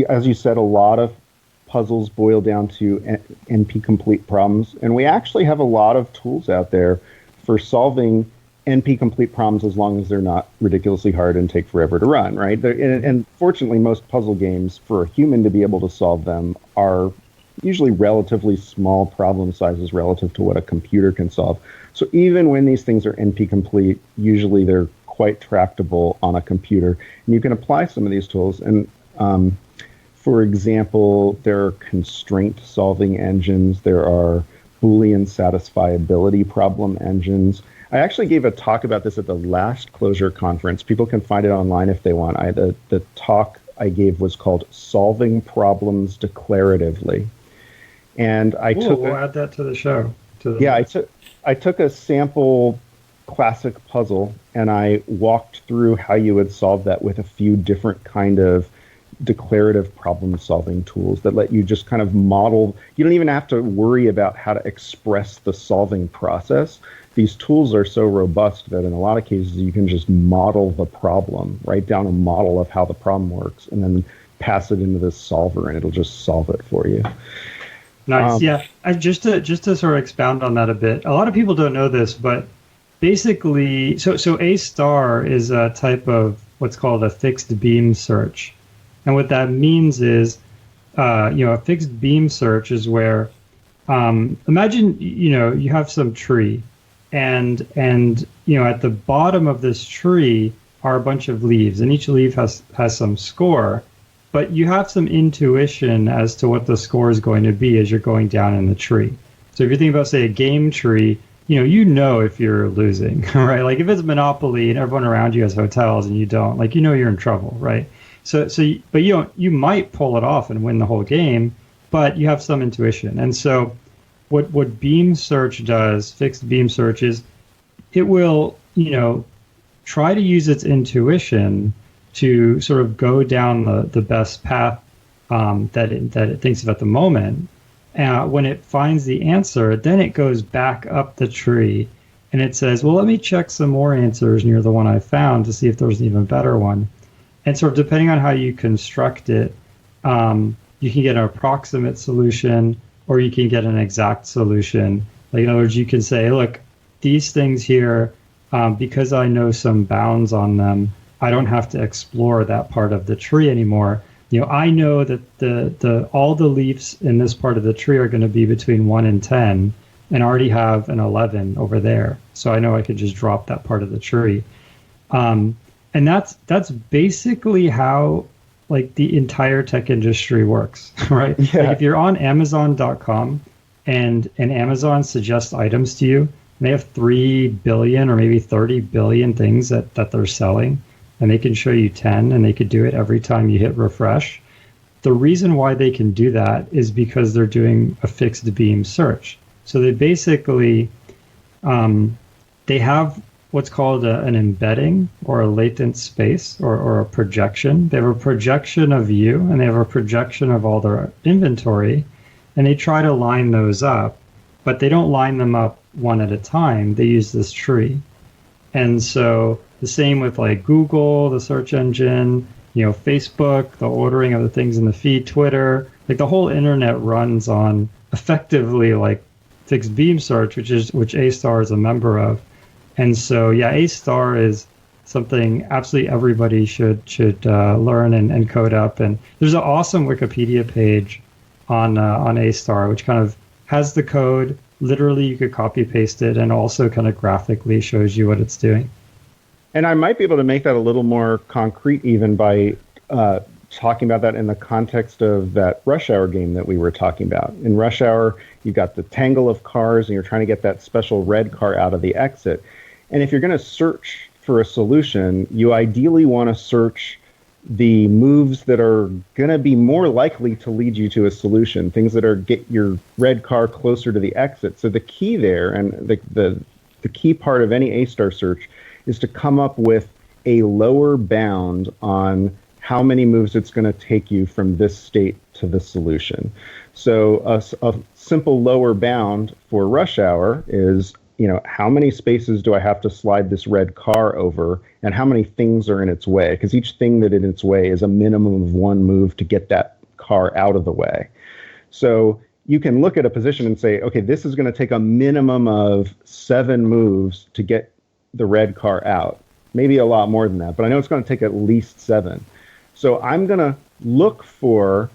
as you said, a lot of puzzles boil down to NP-complete problems, and we actually have a lot of tools out there for solving NP-complete problems as long as they're not ridiculously hard and take forever to run, right? And fortunately, most puzzle games, for a human to be able to solve them, are usually relatively small problem sizes relative to what a computer can solve. So even when these things are NP-complete, usually they're quite tractable on a computer. And you can apply some of these tools. And for example, there are constraint solving engines. There are Boolean satisfiability problem engines. I actually gave a talk about this at the last Clojure conference. People can find it online if they want. The talk I gave was called Solving Problems Declaratively. And we'll add that to the show. I took a sample classic puzzle and I walked through how you would solve that with a few different kind of declarative problem-solving tools that let you just kind of model. You don't even have to worry about how to express the solving process. These tools are so robust that in a lot of cases you can just model the problem, write down a model of how the problem works, and then pass it into this solver, and it'll just solve it for you. Nice. Yeah. Just to sort of expound on that a bit, a lot of people don't know this, but basically, so A star is a type of what's called a fixed beam search. And what that means is, a fixed beam search is where, imagine, you have some tree, and at the bottom of this tree are a bunch of leaves, and each leaf has some score, but you have some intuition as to what the score is going to be as you're going down in the tree. So if you think about, say, a game tree, you know if you're losing, right? Like if it's Monopoly and everyone around you has hotels and you don't, like you're in trouble, right? But you might pull it off and win the whole game, but you have some intuition. And so what beam search does, fixed beam search, is it will, try to use its intuition to sort of go down the best path that it thinks of at the moment. When it finds the answer, then it goes back up the tree and it says, well, let me check some more answers near the one I found to see if there's an even better one. And sort of depending on how you construct it, you can get an approximate solution or you can get an exact solution. Like in other words, you can say, look, these things here, because I know some bounds on them, I don't have to explore that part of the tree anymore. I know that all the leaves in this part of the tree are going to be between 1 and 10, and I already have an 11 over there. So I know I could just drop that part of the tree. And that's basically how like the entire tech industry works, right? Yeah. Like if you're on Amazon.com and Amazon suggests items to you, and they have 3 billion or maybe 30 billion things that they're selling, and they can show you 10, and they could do it every time you hit refresh. The reason why they can do that is because they're doing a fixed beam search. So they basically, they have what's called an embedding or a latent space or a projection. They have a projection of you, and they have a projection of all their inventory, and they try to line those up, but they don't line them up one at a time. They use this tree. And so the same with like Google, the search engine, Facebook, the ordering of the things in the feed, Twitter, like the whole internet runs on effectively like fixed beam search, which A star is a member of. And so, yeah, A star is something absolutely everybody should learn and code up. And there's an awesome Wikipedia page on A star, which kind of has the code. Literally, you could copy paste it, and also kind of graphically shows you what it's doing. And I might be able to make that a little more concrete even by talking about that in the context of that Rush Hour game that we were talking about. In Rush Hour, you've got the tangle of cars, and you're trying to get that special red car out of the exit. And if you're going to search for a solution, you ideally want to search the moves that are going to be more likely to lead you to a solution, things that are get your red car closer to the exit. So the key there, and the key part of any A-star search, is to come up with a lower bound on how many moves it's going to take you from this state to the solution. So a simple lower bound for Rush Hour is, how many spaces do I have to slide this red car over, and how many things are in its way? Because each thing that is in its way is a minimum of one move to get that car out of the way. So you can look at a position and say, okay, this is going to take a minimum of 7 moves to get the red car out. Maybe a lot more than that, but I know it's going to take at least 7. So I'm going to look for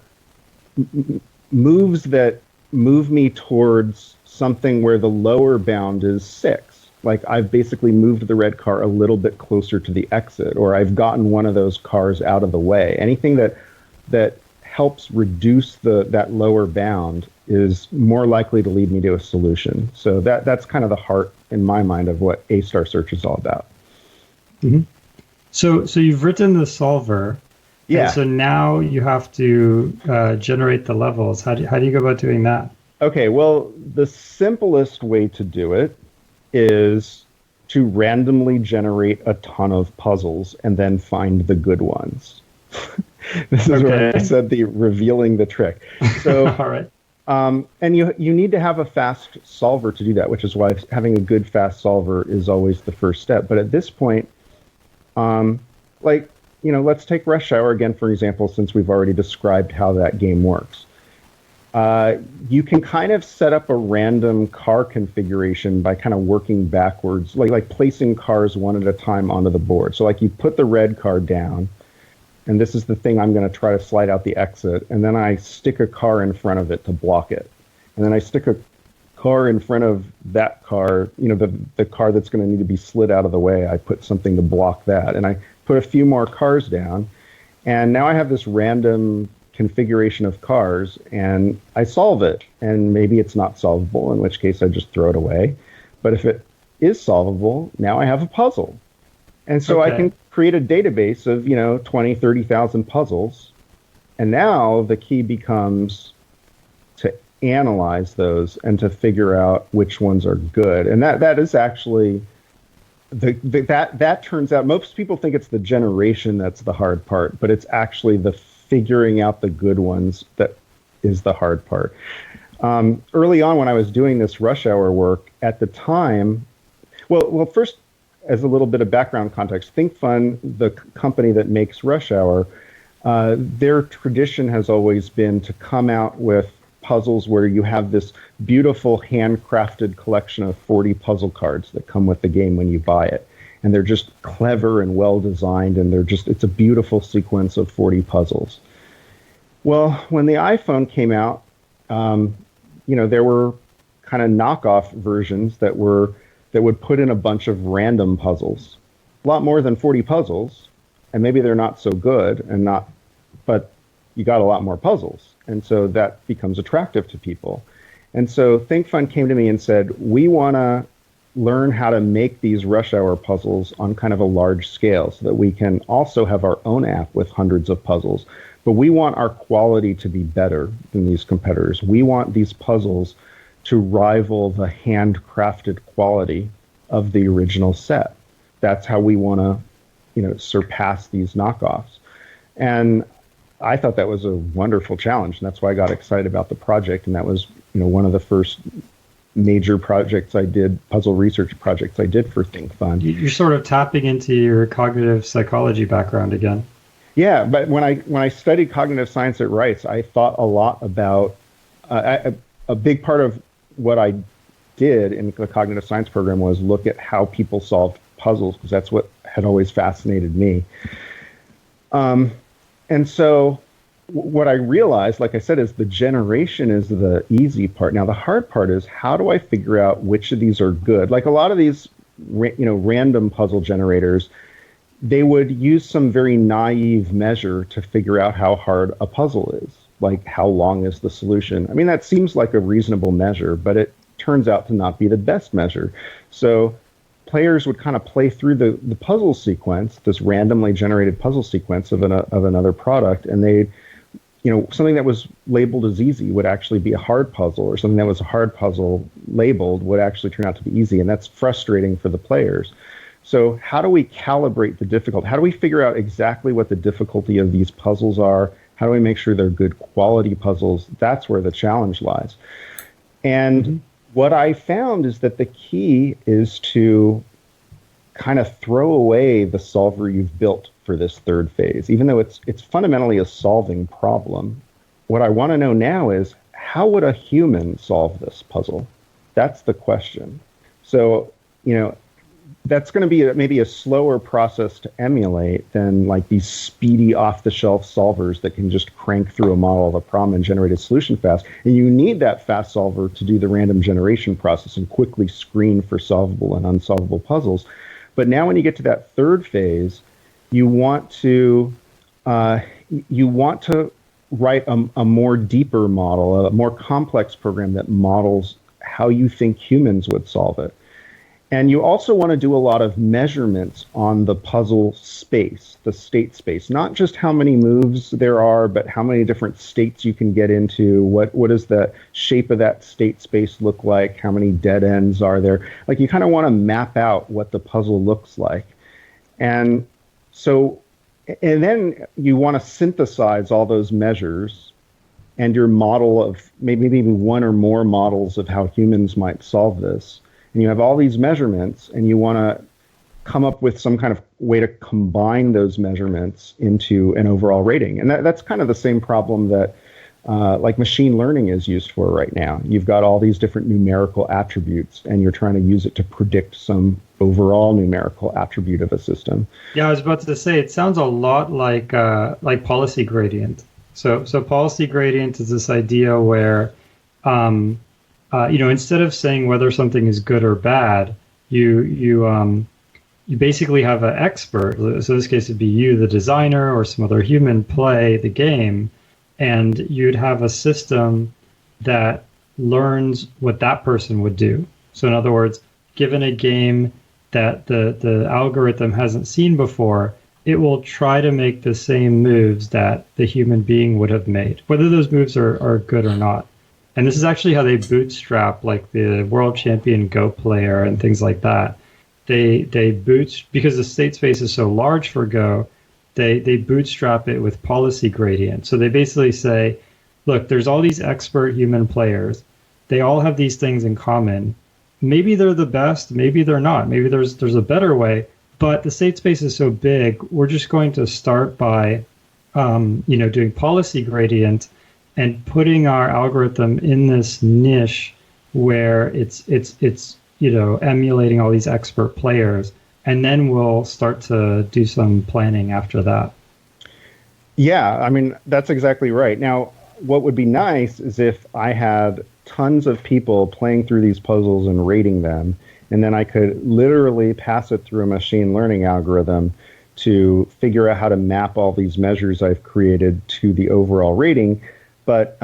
moves that move me towards something where the lower bound is 6. Like I've basically moved the red car a little bit closer to the exit, or I've gotten one of those cars out of the way. Anything that helps reduce that lower bound is more likely to lead me to a solution. So that's kind of the heart, in my mind, of what A-star search is all about. Mm-hmm. So you've written the solver. Yeah. And so now you have to generate the levels. How do you go about doing that? Okay, well, the simplest way to do it is to randomly generate a ton of puzzles and then find the good ones. This is where I Okay. said the revealing the trick. So, All right. and you need to have a fast solver to do that, which is why having a good fast solver is always the first step. But at this point, um, like, let's take Rush Hour again, for example, since we've already described how that game works. You can kind of set up a random car configuration by kind of working backwards, like placing cars one at a time onto the board. So like you put the red car down, and this is the thing I'm going to try to slide out the exit, and then I stick a car in front of it to block it. And then I stick a car in front of that car, the car that's going to need to be slid out of the way. I put something to block that. And I put a few more cars down, and now I have this random configuration of cars, and I solve it. And maybe it's not solvable, in which case I just throw it away. But if it is solvable, now I have a puzzle. And so I Okay. can create a database of, 20, 30,000 puzzles. And now the key becomes to analyze those and to figure out which ones are good. And that is actually that turns out, most people think it's the generation that's the hard part, but it's actually the figuring out the good ones that is the hard part. Early on, when I was doing this Rush Hour work at the time, well, first, as a little bit of background context, ThinkFun, the company that makes Rush Hour, their tradition has always been to come out with puzzles where you have this beautiful handcrafted collection of 40 puzzle cards that come with the game when you buy it. And they're just clever and well designed, and it's a beautiful sequence of 40 puzzles. Well, when the iPhone came out, there were kind of knockoff versions that would put in a bunch of random puzzles, a lot more than 40 puzzles, and maybe they're not so good but you got a lot more puzzles. And so that becomes attractive to people. And so ThinkFun came to me and said, we want to learn how to make these Rush Hour puzzles on kind of a large scale so that we can also have our own app with hundreds of puzzles. But we want our quality to be better than these competitors. We want these puzzles to rival the handcrafted quality of the original set. That's how we want to, surpass these knockoffs. And I thought that was a wonderful challenge, and that's why I got excited about the project. And that was, one of the first major projects I did, puzzle research projects I did for ThinkFun. You're sort of tapping into your cognitive psychology background again. Yeah, but when I studied cognitive science at Rice, I thought a lot about a big part of what I did in the cognitive science program was look at how people solved puzzles, because that's what had always fascinated me. And so what I realized, like I said, is the generation is the easy part. Now, the hard part is how do I figure out which of these are good? Like a lot of these, random puzzle generators, they would use some very naive measure to figure out how hard a puzzle is. Like how long is the solution? I mean, that seems like a reasonable measure, but it turns out to not be the best measure. So players would kind of play through the puzzle sequence, this randomly generated puzzle sequence of another product, and they, something that was labeled as easy would actually be a hard puzzle, or something that was a hard puzzle labeled would actually turn out to be easy, and that's frustrating for the players. So how do we calibrate the difficulty? How do we figure out exactly what the difficulty of these puzzles are? How do we make sure they're good quality puzzles? That's where the challenge lies. And what I found is that the key is to kind of throw away the solver you've built for this third phase. Even though it's fundamentally a solving problem, what I want to know now is how would a human solve this puzzle? That's the question. So, that's going to be maybe a slower process to emulate than like these speedy off-the-shelf solvers that can just crank through a model of a problem and generate a solution fast. And you need that fast solver to do the random generation process and quickly screen for solvable and unsolvable puzzles. But now when you get to that third phase, you want to write a more deeper model, a more complex program that models how you think humans would solve it. And you also want to do a lot of measurements on the puzzle space, the state space, not just how many moves there are, but how many different states you can get into. What does the shape of that state space look like? How many dead ends are there? Like you kind of want to map out what the puzzle looks like. And so And then you want to synthesize all those measures and your model of maybe one or more models of how humans might solve this. And you have all these measurements, and you want to come up with some kind of way to combine those measurements into an overall rating. And that's kind of the same problem that like machine learning is used for right now. You've got all these different numerical attributes, and you're trying to use it to predict some overall numerical attribute of a system. Yeah, I was about to say it sounds a lot like policy gradient. So policy gradient is this idea where, instead of saying whether something is good or bad, you basically have an expert. So in this case, it'd be you, the designer, or some other human play the game, and you'd have a system that learns what that person would do. So in other words, given a game that the algorithm hasn't seen before, it will try to make the same moves that the human being would have made, whether those moves are good or not. And this is actually how they bootstrap like the world champion Go player and things like that. They because the state space is so large for Go, they bootstrap it with policy gradient. So they basically say, look, there's all these expert human players. They all have these things in common. Maybe they're the best, maybe they're not. Maybe there's a better way, but the state space is so big, we're just going to start by doing policy gradient and putting our algorithm in this niche where it's emulating all these expert players. And then we'll start to do some planning after that. Yeah, I mean, that's exactly right. Now, what would be nice is if I had tons of people playing through these puzzles and rating them, and then I could literally pass it through a machine learning algorithm to figure out how to map all these measures I've created to the overall rating. But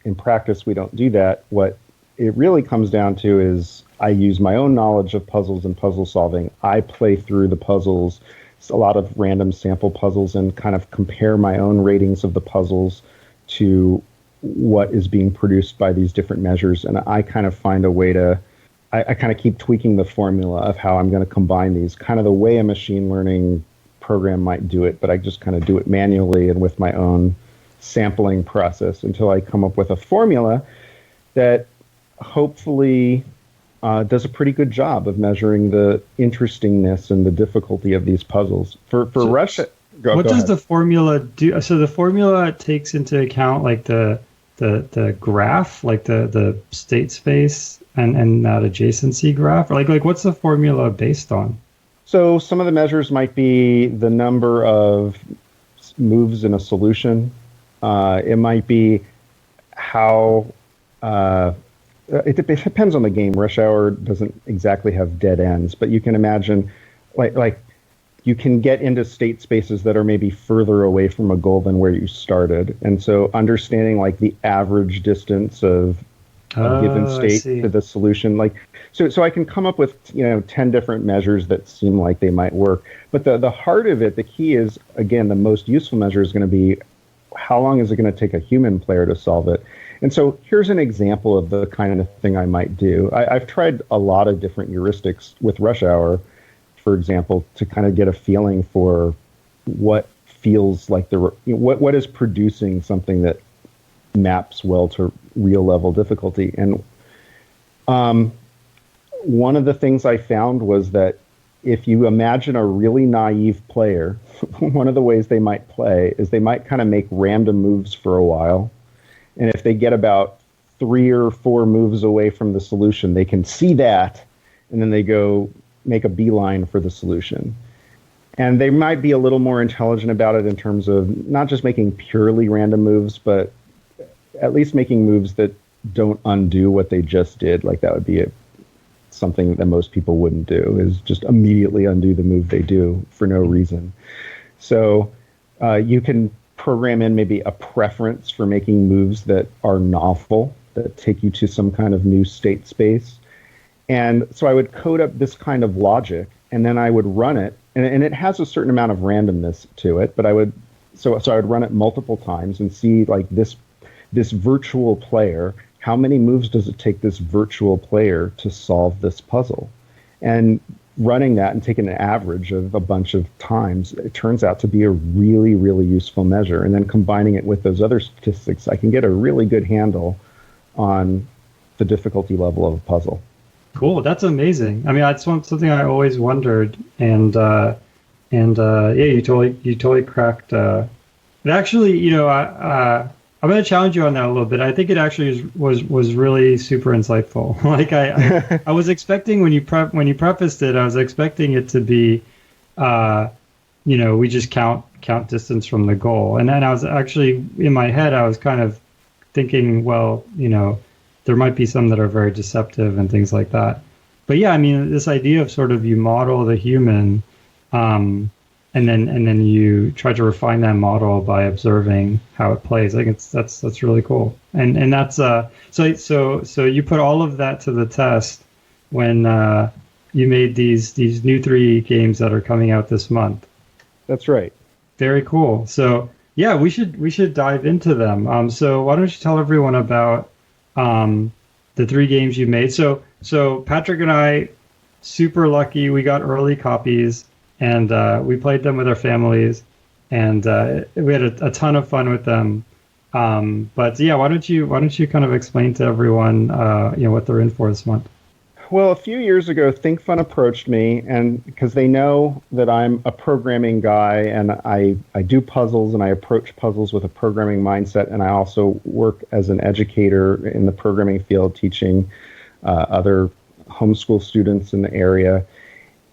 in practice, we don't do that. What it really comes down to is I use my own knowledge of puzzles and puzzle solving. I play through the puzzles, a lot of random sample puzzles, and kind of compare my own ratings of the puzzles to what is being produced by these different measures. And I kind of find a way to, I kind of keep tweaking the formula of how I'm going to combine these, kind of the way a machine learning program might do it, but I just kind of do it manually and with my own sampling process until I come up with a formula that hopefully does a pretty good job of measuring the interestingness and the difficulty of these puzzles. For Russia, what does the formula do? So the formula takes into account like the graph, like the state space and that adjacency graph. Like what's the formula based on? So some of the measures might be the number of moves in a solution. It might be how. It depends on the game. Rush Hour doesn't exactly have dead ends, but you can imagine, like you can get into state spaces that are maybe further away from a goal than where you started, and so understanding like the average distance of a given state to the solution, so I can come up with 10 different measures that seem like they might work. But the heart of it, the key is, again, the most useful measure is going to be how long is it going to take a human player to solve it. And so here's an example of the kind of thing I might do. I've tried a lot of different heuristics with Rush Hour, for example, to kind of get a feeling for what feels like what is producing something that maps well to real level difficulty. And one of the things I found was that if you imagine a really naive player, one of the ways they might play is they might kind of make random moves for a while. And if they get about 3 or 4 moves away from the solution, they can see that, and then they go make a beeline for the solution. And they might be a little more intelligent about it in terms of not just making purely random moves, but at least making moves that don't undo what they just did. Like that would be something that most people wouldn't do, is just immediately undo the move they do for no reason. So you can program in maybe a preference for making moves that are novel, that take you to some kind of new state space. And so I would code up this kind of logic, and then I would run it, and it has a certain amount of randomness to it, but I would run it multiple times and see like this virtual player, how many moves does it take this virtual player to solve this puzzle? And running that and taking an average of a bunch of times, it turns out to be a really, really useful measure. And then combining it with those other statistics, I can get a really good handle on the difficulty level of a puzzle. Cool. That's amazing. I mean, that's something I always wondered, and yeah, you totally cracked. It actually, I'm going to challenge you on that a little bit. I think it actually was really super insightful. Like I was expecting when you prefaced it, I was expecting it to be, we just count distance from the goal, and then I was actually in my head, I was kind of thinking, well, there might be some that are very deceptive and things like that. But yeah, I mean, this idea of sort of you model the human, and then you try to refine that model by observing how it plays. I think that's really cool. And that's so you put all of that to the test when you made these new 3 games that are coming out this month. That's right. Very cool. So yeah, we should dive into them. So why don't you tell everyone about the 3 games you made? So Patrick and I, super lucky, we got early copies, and we played them with our families, and we had a ton of fun with them. But yeah, why don't you kind of explain to everyone what they're in for this month? Well, a few years ago, ThinkFun approached me, and because they know that I'm a programming guy, and I do puzzles, and I approach puzzles with a programming mindset, and I also work as an educator in the programming field, teaching other homeschool students in the area.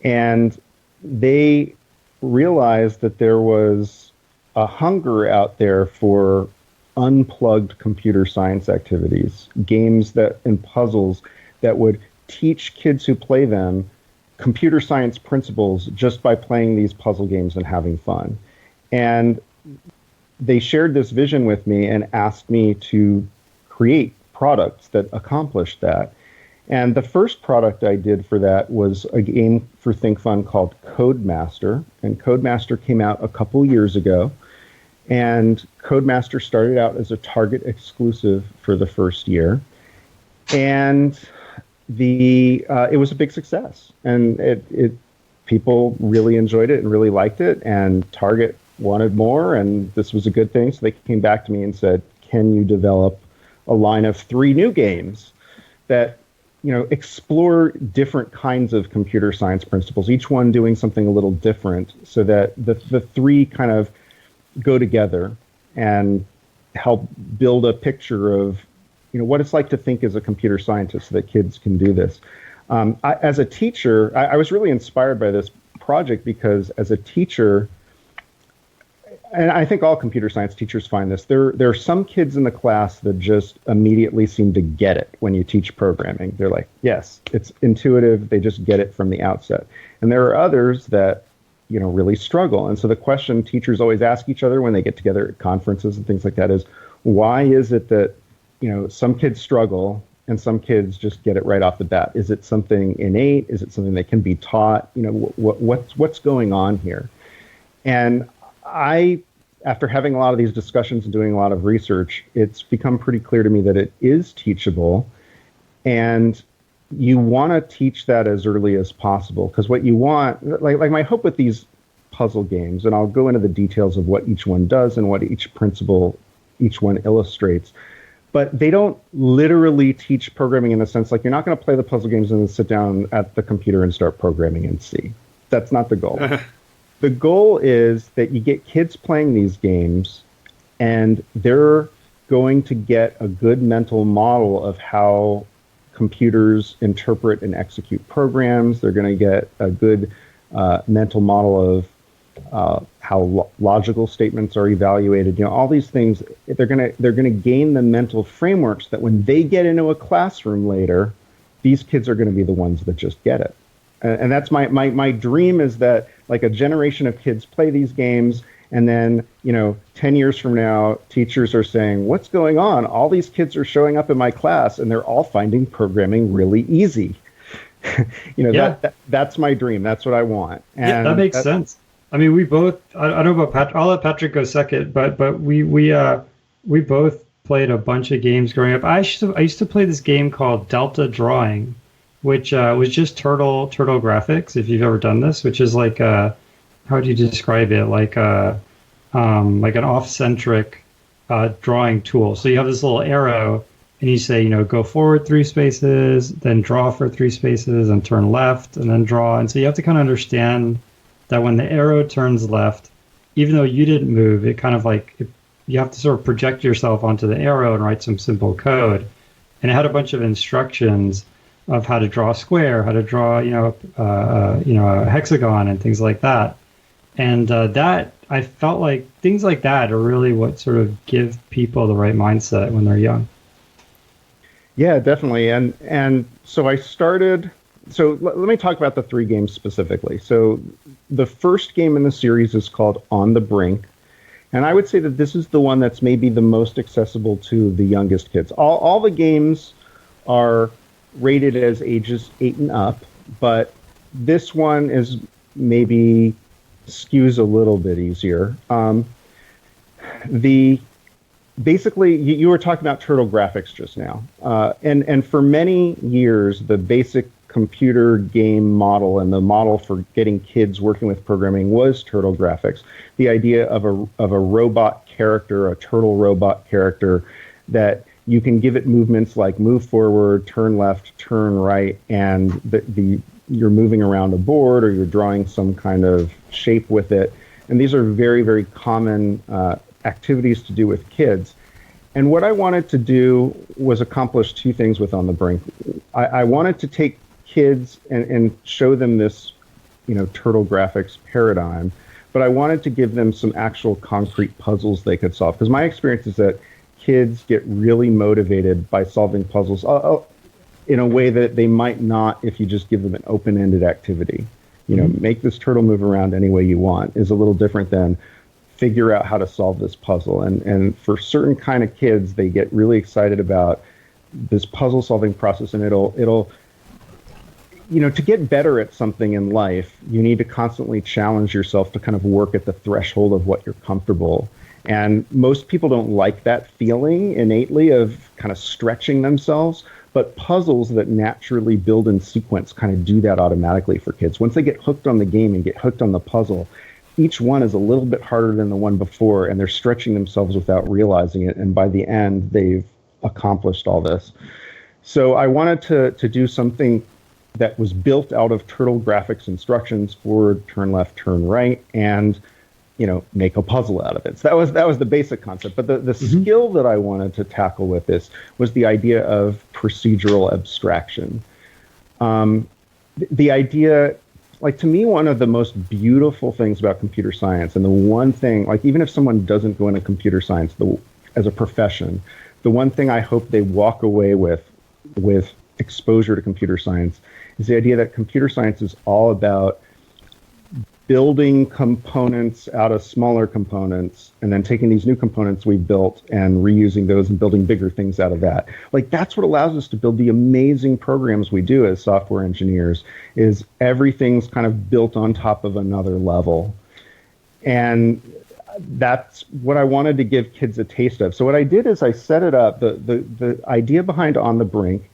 And they realized that there was a hunger out there for unplugged computer science activities, games and puzzles that would teach kids who play them computer science principles just by playing these puzzle games and having fun. And they shared this vision with me and asked me to create products that accomplished that. And the first product I did for that was a game for ThinkFun called Codemaster. And Codemaster came out a couple years ago. And Codemaster started out as a Target exclusive for the first year. And it was a big success, and people really enjoyed it and really liked it, and Target wanted more, and this was a good thing. So they came back to me and said, "Can you develop a line of 3 new games that explore different kinds of computer science principles, each one doing something a little different, so that the 3 kind of go together and help build a picture of what it's like to think as a computer scientist, so that kids can do this." As a teacher, I was really inspired by this project because as a teacher, and I think all computer science teachers find this, there are some kids in the class that just immediately seem to get it when you teach programming. They're like, yes, it's intuitive. They just get it from the outset. And there are others that really struggle. And so the question teachers always ask each other when they get together at conferences and things like that is, why is it that some kids struggle and some kids just get it right off the bat? Is it something innate? Is it something that can be taught? What's going on here? And after having a lot of these discussions and doing a lot of research, it's become pretty clear to me that it is teachable, and you want to teach that as early as possible, because what you want, like my hope with these puzzle games, and I'll go into the details of what each one does and what each principle each one illustrates, but they don't literally teach programming in the sense, like, you're not going to play the puzzle games and then sit down at the computer and start programming in C. That's not the goal. The goal is that you get kids playing these games, and they're going to get a good mental model of how computers interpret and execute programs. They're going to get a good mental model of how logical statements are evaluated. All these things. They're gonna gain the mental frameworks that when they get into a classroom later, these kids are going to be the ones that just get it. And that's my dream, is that like a generation of kids play these games, and then 10 years from now, teachers are saying, "What's going on? All these kids are showing up in my class, and they're all finding programming really easy." That's my dream. That's what I want. And yeah, that makes sense. I mean, we both. I don't know about Patrick. I'll let Patrick go second. But we both played a bunch of games growing up. I used to play this game called Delta Drawing, which was just turtle graphics. If you've ever done this, which is like how would you describe it? Like an off-centric drawing tool. So you have this little arrow, and you say, go forward 3 spaces, then draw for 3 spaces, and turn left, and then draw. And so you have to kind of understand that when the arrow turns left, even though you didn't move, it kind of like you have to sort of project yourself onto the arrow and write some simple code. And it had a bunch of instructions of how to draw a square, how to draw, a hexagon, and things like that. And that I felt like things like that are really what sort of give people the right mindset when they're young. Yeah, definitely. And so I started. So let me talk about the 3 games specifically. So the first game in the series is called On the Brink. And I would say that this is the one that's maybe the most accessible to the youngest kids. All the games are rated as ages 8 and up, but this one is maybe skews a little bit easier. Basically, you were talking about turtle graphics just now, and for many years, the basic computer game model and the model for getting kids working with programming was turtle graphics. The idea of a robot character, a turtle robot character, that you can give it movements like move forward, turn left, turn right, and you're moving around a board or you're drawing some kind of shape with it. And these are very, very common activities to do with kids. And what I wanted to do was accomplish 2 things with On the Brink. I wanted to take kids and show them this, turtle graphics paradigm, but I wanted to give them some actual concrete puzzles they could solve. Because my experience is that kids get really motivated by solving puzzles in a way that they might not if you just give them an open-ended activity. Make this turtle move around any way you want is a little different than figure out how to solve this puzzle. And for certain kind of kids, they get really excited about this puzzle solving process, and it'll to get better at something in life, you need to constantly challenge yourself to kind of work at the threshold of what you're comfortable. And most people don't like that feeling innately of kind of stretching themselves, but puzzles that naturally build in sequence kind of do that automatically for kids. Once they get hooked on the game and get hooked on the puzzle, each one is a little bit harder than the one before, and they're stretching themselves without realizing it. And by the end, they've accomplished all this. So I wanted to do something that was built out of turtle graphics instructions: forward, turn left, turn right, and make a puzzle out of it. So that was the basic concept. But the skill that I wanted to tackle with this was the idea of procedural abstraction. The idea, like, to me, one of the most beautiful things about computer science, and the one thing, like, even if someone doesn't go into computer science as a profession, the one thing I hope they walk away with exposure to computer science is the idea that computer science is all about building components out of smaller components and then taking these new components we've built and reusing those and building bigger things out of that. Like, that's what allows us to build the amazing programs we do as software engineers, is everything's kind of built on top of another level. And that's what I wanted to give kids a taste of. So what I did is I set it up. The idea behind On the Brink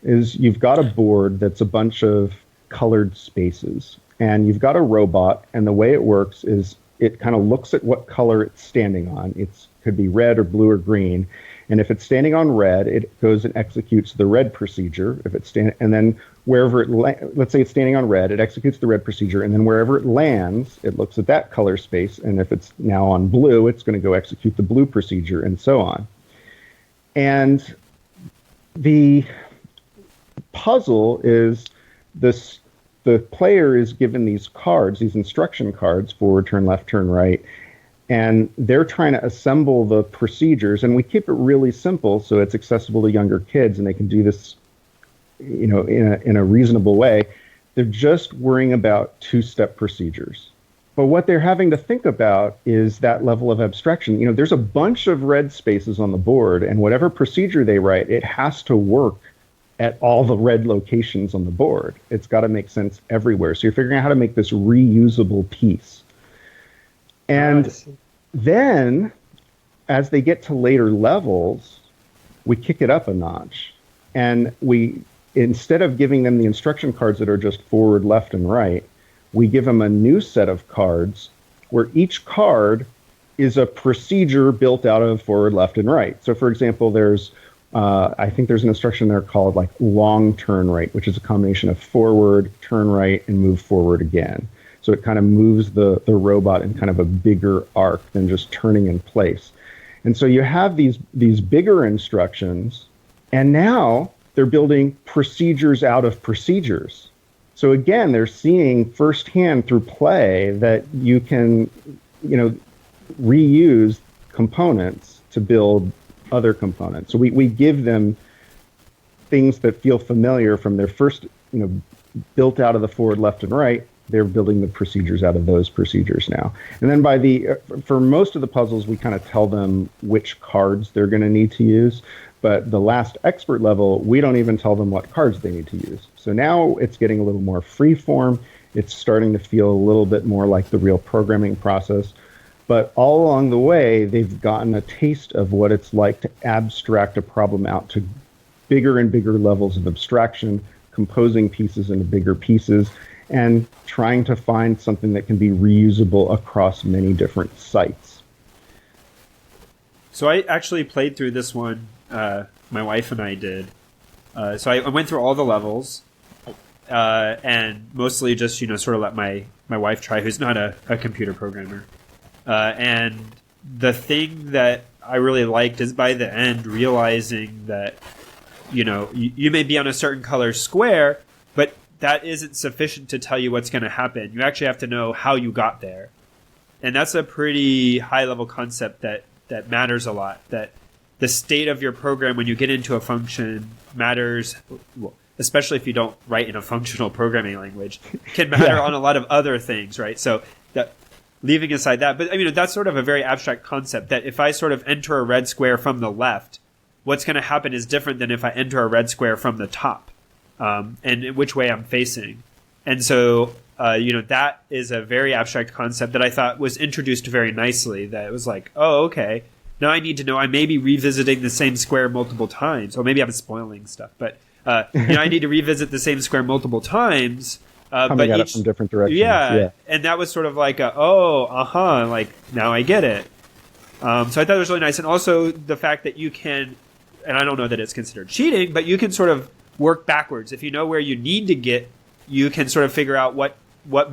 is you've got a board that's a bunch of colored spaces, and you've got a robot, and the way it works is it kind of looks at what color it's standing on. It could be red or blue or green. And if it's standing on red, it goes and executes the red procedure. And then wherever let's say it's standing on red, it executes the red procedure. And then wherever it lands, it looks at that color space. And if it's now on blue, it's going to go execute the blue procedure, and so on. And the puzzle is this: the player is given these cards, these instruction cards, forward, turn left, turn right, and they're trying to assemble the procedures. And we keep it really simple so it's accessible to younger kids, and they can do this, in a reasonable way. They're just worrying about 2-step procedures. But what they're having to think about is that level of abstraction. There's a bunch of red spaces on the board, and whatever procedure they write, it has to work at all the red locations on the board. It's got to make sense everywhere. So you're figuring out how to make this reusable piece. And then, as they get to later levels, we kick it up a notch. And we instead of giving them the instruction cards that are just forward, left, and right, we give them a new set of cards where each card is a procedure built out of forward, left, and right. So, for example, I think there's an instruction there called like long turn right, which is a combination of forward, turn right, and move forward again. So it kind of moves the robot in kind of a bigger arc than just turning in place. And so you have these bigger instructions, and now they're building procedures out of procedures. So again, they're seeing firsthand through play that you can, reuse components to build other components. So we give them things that feel familiar from their first, built out of the forward, left, and right. They're building the procedures out of those procedures now. And then for most of the puzzles, we kind of tell them which cards they're going to need to use. But the last expert level, we don't even tell them what cards they need to use. So now it's getting a little more free form. It's starting to feel a little bit more like the real programming process. But all along the way, they've gotten a taste of what it's like to abstract a problem out to bigger and bigger levels of abstraction, composing pieces into bigger pieces, and trying to find something that can be reusable across many different sites. So I actually played through this one. My wife and I did. So I went through all the levels, and mostly just sort of let my wife try, who's not a computer programmer. And the thing that I really liked is by the end realizing that you may be on a certain color square, but that isn't sufficient to tell you what's going to happen. You actually have to know how you got there, and that's a pretty high level concept that matters a lot. That the state of your program when you get into a function matters, especially if you don't write in a functional programming language, can matter on a lot of other things, right? So that, leaving aside that, but that's sort of a very abstract concept that if I sort of enter a red square from the left, what's going to happen is different than if I enter a red square from the top, and which way I'm facing. And so, that is a very abstract concept that I thought was introduced very nicely, that it was like, oh, okay. Now I need to know I may be revisiting the same square multiple times, or maybe I'm spoiling stuff, but I need to revisit the same square multiple times. Coming at it from different directions. Yeah, and that was sort of like like now I get it. So I thought it was really nice, and also the fact that you can, and I don't know that it's considered cheating, but you can sort of work backwards. If you know where you need to get, you can sort of figure out what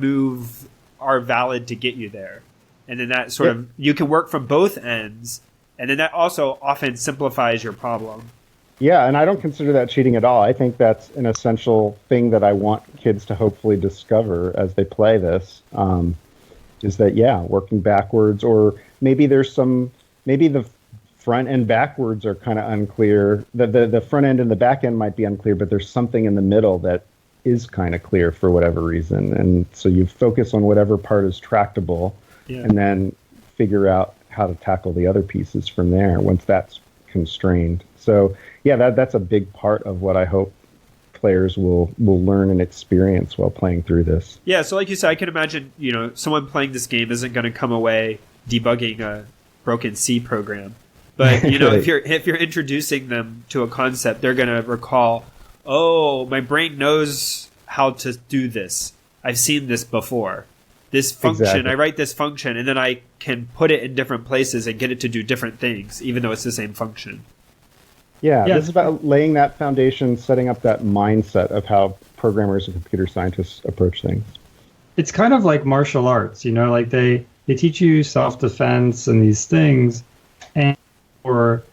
move are valid to get you there, and then that sort of you can work from both ends. And then that also often simplifies your problem. Yeah, and I don't consider that cheating at all. I think that's an essential thing that I want kids to hopefully discover as they play this, is that, working backwards, or maybe maybe the front and backwards are kind of unclear. The front end and the back end might be unclear, but there's something in the middle that is kind of clear for whatever reason. And so you focus on whatever part is tractable, and then figure out how to tackle the other pieces from there once that's constrained. So that's a big part of what I hope players will learn and experience while playing through this. Yeah, so like you said, I can imagine, someone playing this game isn't going to come away debugging a broken C program. But, if you're introducing them to a concept, they're going to recall, oh, my brain knows how to do this. I've seen this before. This function, exactly. I write this function, and then I can put it in different places and get it to do different things, even though it's the same function. Yeah, this is about laying that foundation, setting up that mindset of how programmers and computer scientists approach things. It's kind of like martial arts, like they teach you self-defense and these things, and or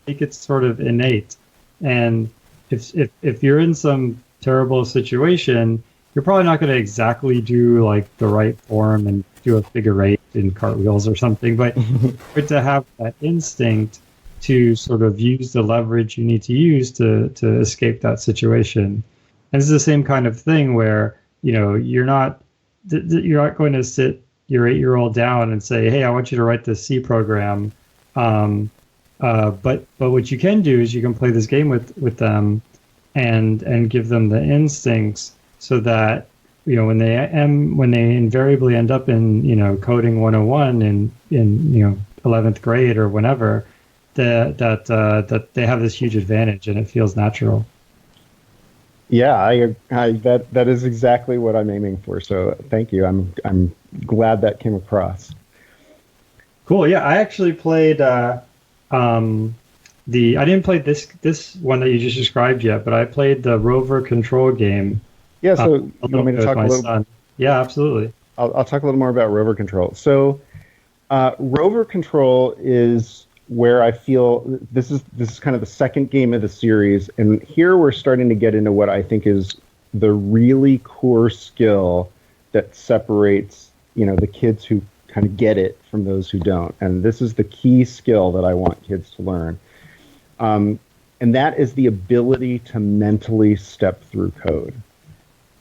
make it sort of innate. And if you're in some terrible situation, you're probably not going to exactly do like the right form and do a figure eight in cartwheels or something, but to have that instinct to sort of use the leverage you need to use to escape that situation. And this is the same kind of thing where, you're not going to sit your 8-year-old down and say, hey, I want you to write this C program. But what you can do is you can play this game with them and give them the instincts, so that when they invariably end up in coding 101 in 11th grade or whenever, that they have this huge advantage and it feels natural. Yeah, that is exactly what I'm aiming for. So thank you. I'm glad that came across. Cool. Yeah, I actually played um, I didn't play this one that you just described yet, but I played the Rover Control game Yeah. So a you want little me bit to with talk a my little? son. Yeah, absolutely. I'll talk a little more about rover control. So rover control is where I feel this is kind of the second game of the series, and here we're starting to get into what I think is the really core skill that separates the kids who kind of get it from those who don't. And this is the key skill that I want kids to learn. And that is the ability to mentally step through code.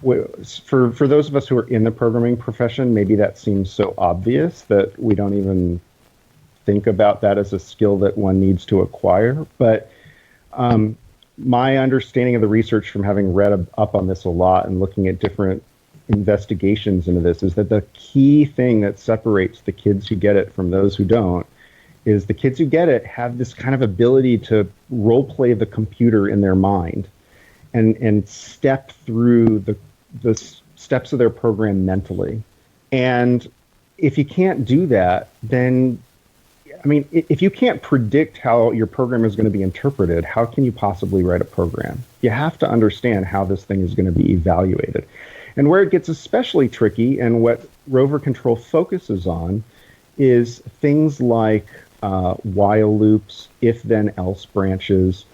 For those of us who are in the programming profession, maybe that seems so obvious that we don't even think about that as a skill that one needs to acquire. But my understanding of the research from having read up on this a lot and looking at different investigations into this is that the key thing that separates the kids who get it from those who don't is the kids who get it have this kind of ability to role play the computer in their mind and step through the steps of their program mentally. And if you can't do that, then I mean, if you can't predict how your program is going to be interpreted, how can you possibly write a program? You have to understand how this thing is going to be evaluated. And where it gets especially tricky, and what rover control focuses on, is things like while loops, if then else branches.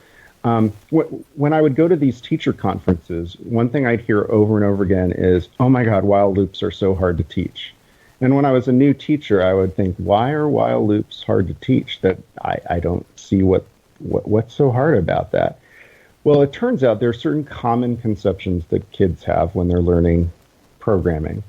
When I would go to these teacher conferences, one thing I'd hear over and over again is, oh my God, while loops are so hard to teach. And when I was a new teacher, I would think, why are while loops hard to teach? That I don't see what's so hard about that. Well, it turns out there are certain common conceptions that kids have when they're learning programming.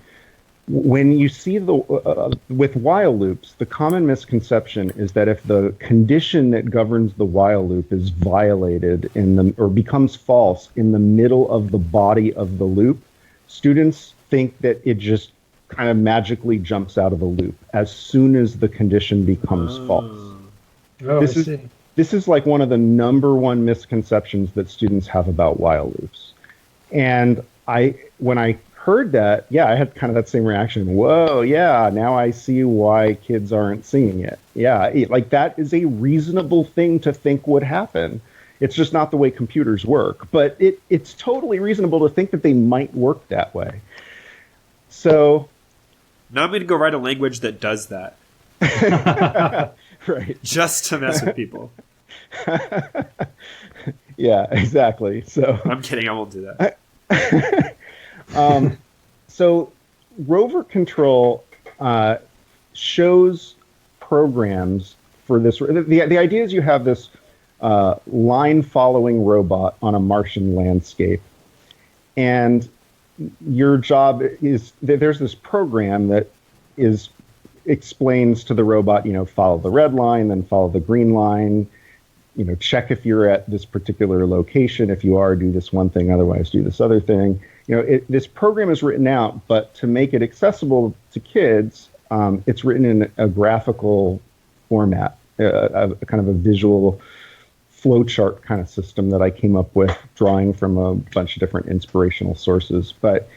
When you see with while loops, the common misconception is that if the condition that governs the while loop is violated or becomes false in the middle of the body of the loop, students think that it just kind of magically jumps out of the loop as soon as the condition becomes false. Oh, This is like one of the number one misconceptions that students have about while loops. And when I heard that, I had kind of that same reaction. Whoa, yeah, now I see why kids aren't seeing it. Yeah, like that is a reasonable thing to think would happen. It's just not the way computers work, but it's totally reasonable to think that they might work that way. So now I'm going to go write a language that does that. Right. Just to mess with people. Yeah, exactly. So I'm kidding. I won't do that. So rover control shows programs for this. The idea is you have this line following robot on a Martian landscape, and your job is there's this program that explains to the robot, follow the red line, then follow the green line, check if you're at this particular location. If you are, do this one thing, otherwise do this other thing. This program is written out, but to make it accessible to kids, it's written in a graphical format, a kind of a visual flowchart kind of system that I came up with, drawing from a bunch of different inspirational sources. But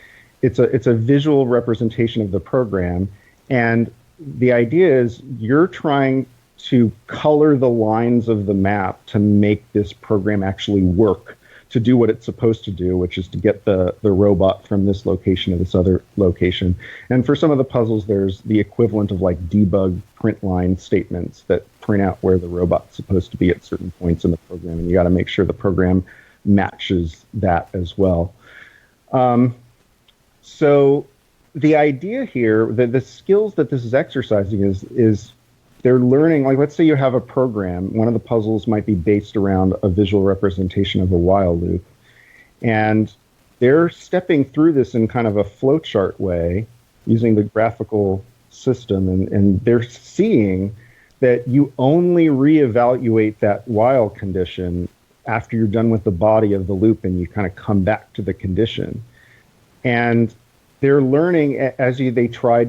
it's a visual representation of the program, and the idea is you're trying to color the lines of the map to make this program actually work, to do what it's supposed to do, which is to get the robot from this location to this other location. And for some of the puzzles, there's the equivalent of like debug print line statements that print out where the robot's supposed to be at certain points in the program, and you got to make sure the program matches that as well. So the idea here, the skills that this is exercising is they're learning, like let's say you have a program, one of the puzzles might be based around a visual representation of a while loop, and they're stepping through this in kind of a flowchart way using the graphical system, and they're seeing that you only reevaluate that while condition after you're done with the body of the loop and you kind of come back to the condition. And they're learning they try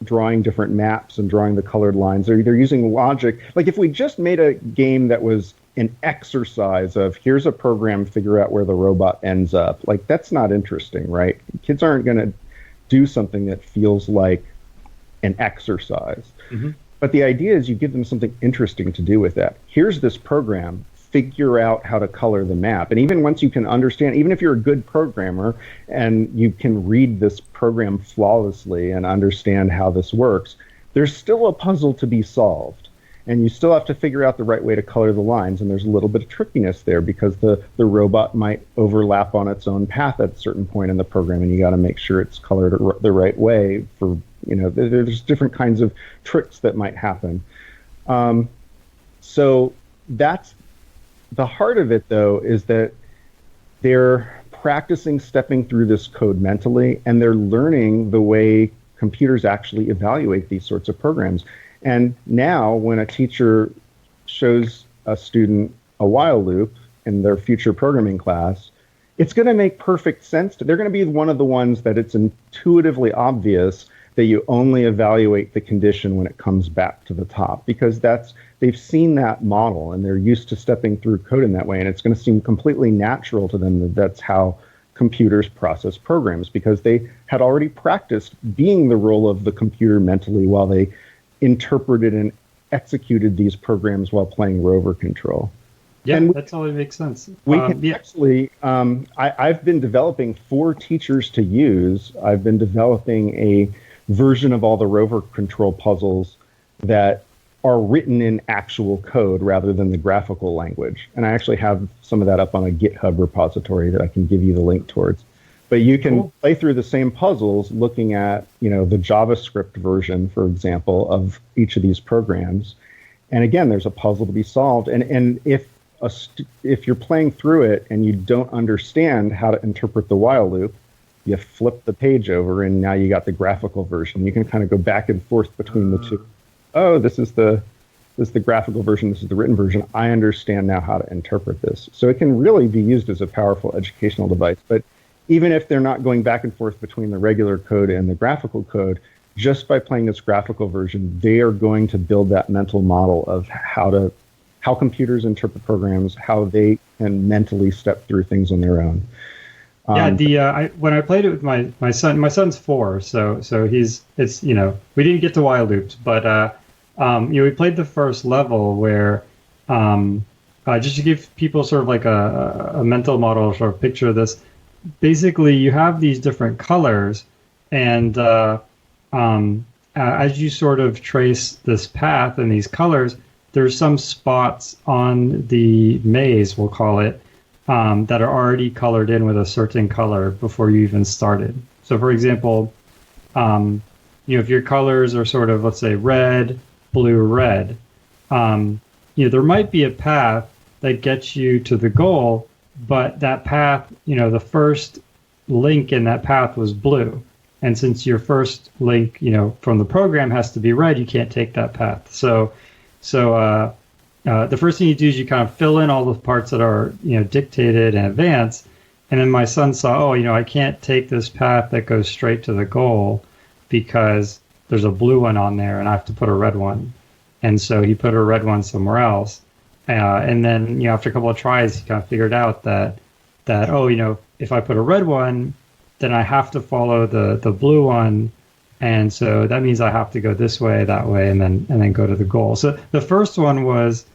drawing different maps and drawing the colored lines. They're using logic. Like if we just made a game that was an exercise of here's a program, figure out where the robot ends up. Like, that's not interesting, right? Kids aren't going to do something that feels like an exercise. Mm-hmm. But the idea is you give them something interesting to do with that. Here's this program, figure out how to color the map. And even once you can understand, even if you're a good programmer and you can read this program flawlessly and understand how this works, there's still a puzzle to be solved. And you still have to figure out the right way to color the lines. And there's a little bit of trickiness there because the robot might overlap on its own path at a certain point in the program, and you got to make sure it's colored the right way for, there's different kinds of tricks that might happen. So that's the heart of it, though, is that they're practicing stepping through this code mentally, and they're learning the way computers actually evaluate these sorts of programs. And now when a teacher shows a student a while loop in their future programming class, it's going to make perfect sense. They're going to be one of the ones that it's intuitively obvious that you only evaluate the condition when it comes back to the top, because they've seen that model and they're used to stepping through code in that way. And it's going to seem completely natural to them that that's how computers process programs, because they had already practiced being the role of the computer mentally while they interpreted and executed these programs while playing rover control. Yeah, that totally makes sense. We can actually, I've been developing for teachers to use. I've been developing a version of all the rover control puzzles that are written in actual code rather than the graphical language. And I actually have some of that up on a GitHub repository that I can give you the link towards. But you can play through the same puzzles looking at, the JavaScript version, for example, of each of these programs. And again, there's a puzzle to be solved. And if you're playing through it and you don't understand how to interpret the while loop, you flip the page over and now you got the graphical version. You can kind of go back and forth between the two. Oh, this is the graphical version, this is the written version. I understand now how to interpret this. So it can really be used as a powerful educational device. But even if they're not going back and forth between the regular code and the graphical code, just by playing this graphical version, they are going to build that mental model of how computers interpret programs, how they can mentally step through things on their own. When I played it with my son, my son's 4, so we didn't get to while loops, but we played the first level where just to give people sort of like a mental model, sort of picture of this. Basically, you have these different colors, and as you sort of trace this path and these colors, there's some spots on the maze, we'll call it, that are already colored in with a certain color before you even started. So, for example, if your colors are sort of, let's say, red, blue, red, there might be a path that gets you to the goal, but that path, the first link in that path was blue. And since your first link, from the program has to be red, you can't take that path. So the first thing you do is you kind of fill in all the parts that are, dictated in advance. And then my son saw, I can't take this path that goes straight to the goal because there's a blue one on there and I have to put a red one. And so he put a red one somewhere else. And then, after a couple of tries, he kind of figured out that if I put a red one, then I have to follow the blue one. And so that means I have to go this way, that way, and then go to the goal. So the first one was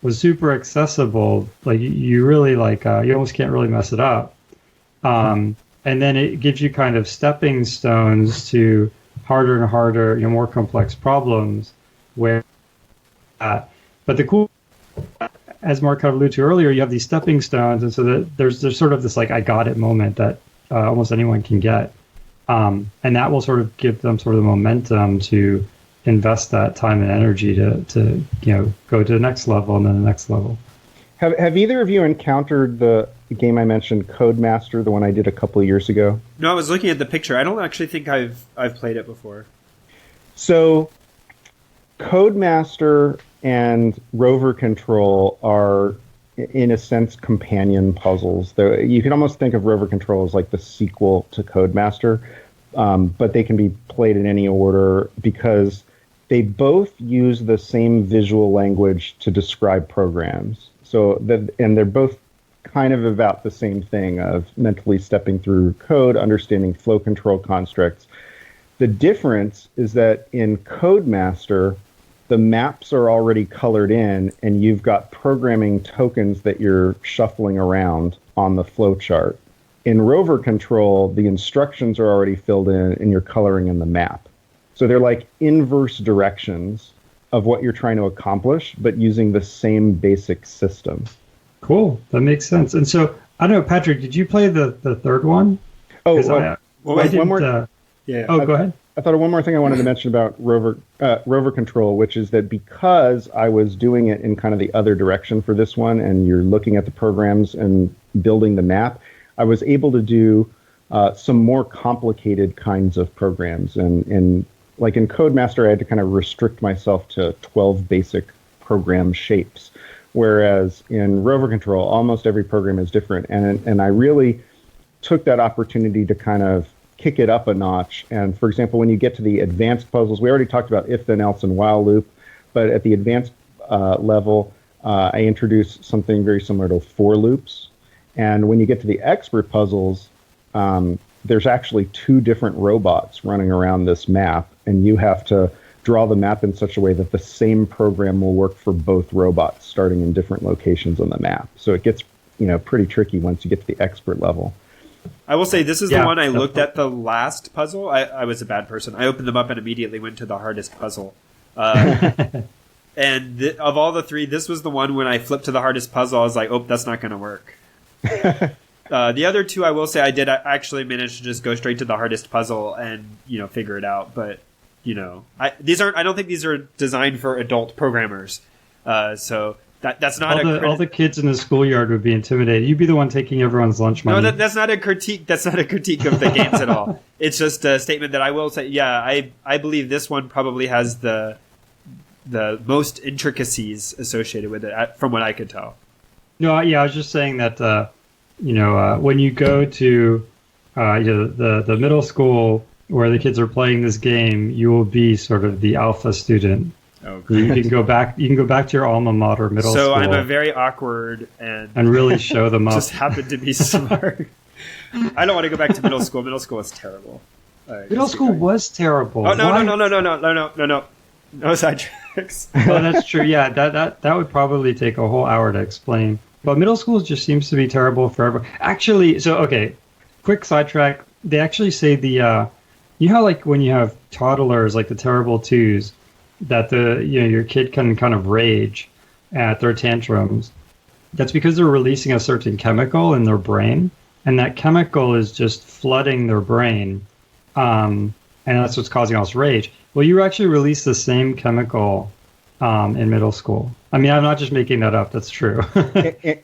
super accessible. Like you really you almost can't really mess it up. And then it gives you kind of stepping stones to harder and harder, more complex problems. But the cool, as Mark kind of alluded to earlier, you have these stepping stones, and so that there's sort of this I got it moment that almost anyone can get. And that will sort of give them sort of the momentum to invest that time and energy to go to the next level and then the next level. Have either of you encountered the game I mentioned, Codemaster, the one I did a couple of years ago? No, I was looking at the picture. I don't actually think I've played it before. So Codemaster and Rover Control are, in a sense, companion puzzles. You can almost think of Rover Control as like the sequel to Codemaster, but they can be played in any order because they both use the same visual language to describe programs. And they're both kind of about the same thing of mentally stepping through code, understanding flow control constructs. The difference is that in Codemaster, the maps are already colored in, and you've got programming tokens that you're shuffling around on the flowchart. In Rover Control, the instructions are already filled in, and you're coloring in the map. So they're like inverse directions of what you're trying to accomplish, but using the same basic system. Cool. That makes sense. And so, I don't know, Patrick, did you play the third one? Oh, one more. Go ahead. I thought of one more thing I wanted to mention about Rover Control, which is that because I was doing it in kind of the other direction for this one, and you're looking at the programs and building the map, I was able to do some more complicated kinds of programs. And like in Codemaster, I had to kind of restrict myself to 12 basic program shapes. Whereas in Rover Control, almost every program is different. And I really took that opportunity to kind of kick it up a notch. And for example, when you get to the advanced puzzles, we already talked about if, then, else, and while loop. But at the advanced level, I introduced something very similar to for loops. And when you get to the expert puzzles, there's actually two different robots running around this map, and you have to draw the map in such a way that the same program will work for both robots, starting in different locations on the map. So it gets, pretty tricky once you get to the expert level. I will say this is the one I looked at the last puzzle. I was a bad person. I opened them up and immediately went to the hardest puzzle. And of all the three, this was the one when I flipped to the hardest puzzle, I was like, oh, that's not going to work. The other two, I will say, I actually manage to just go straight to the hardest puzzle and, figure it out. But, I don't think these are designed for adult programmers. So that's not all the kids in the schoolyard would be intimidated. You'd be the one taking everyone's lunch money. No, that's not a critique. That's not a critique of the games at all. It's just a statement that I will say. Yeah, I believe this one probably has the most intricacies associated with it, from what I could tell. No, yeah, I was just saying that when you go to the middle school where the kids are playing this game, you will be sort of the alpha student. Okay. You can go back. You can go back to your alma mater, middle school. So I'm a very awkward and really show them up. Just happen to be smart. I don't want to go back to middle school. Middle school is terrible. Middle school was terrible. Oh no. No sidetracks. Oh, that's true. Yeah, that would probably take a whole hour to explain. But middle school just seems to be terrible for everyone. Actually, quick sidetrack. They actually say you know, like when you have toddlers, like the terrible twos, that your kid can kind of rage at their tantrums. That's because they're releasing a certain chemical in their brain, and that chemical is just flooding their brain, and that's what's causing all this rage. Well, you actually release the same chemical in middle school. I mean, I'm not just making that up. That's true.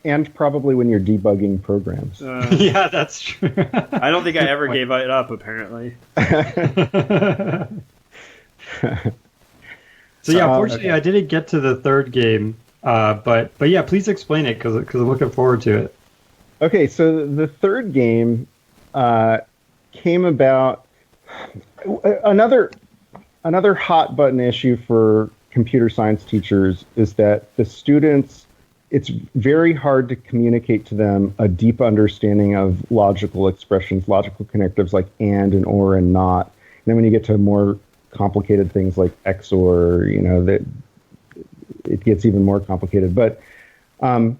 And probably when you're debugging programs. Yeah, that's true. I don't think I ever gave it up, apparently. So yeah, unfortunately, okay. I didn't get to the third game, but yeah, please explain it because I'm looking forward to it. Okay, so the third game came about. Another hot button issue for computer science teachers is that the students, it's very hard to communicate to them a deep understanding of logical expressions, logical connectives like and or and not. And then when you get to more complicated things like XOR, that it gets even more complicated. But and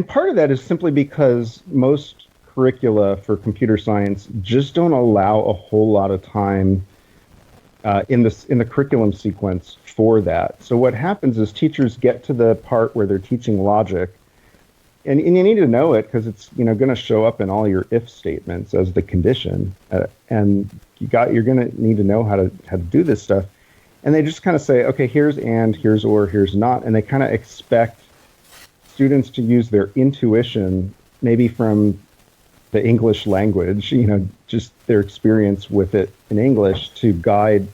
part of that is simply because most curricula for computer science just don't allow a whole lot of time in the curriculum sequence for that. So what happens is teachers get to the part where they're teaching logic, and you need to know it because it's going to show up in all your if statements as the condition, and you're going to need to know how to do this stuff. And they just kind of say, okay, here's and, here's or, here's not, and they kind of expect students to use their intuition, maybe from the English language, just their experience with it in English, to guide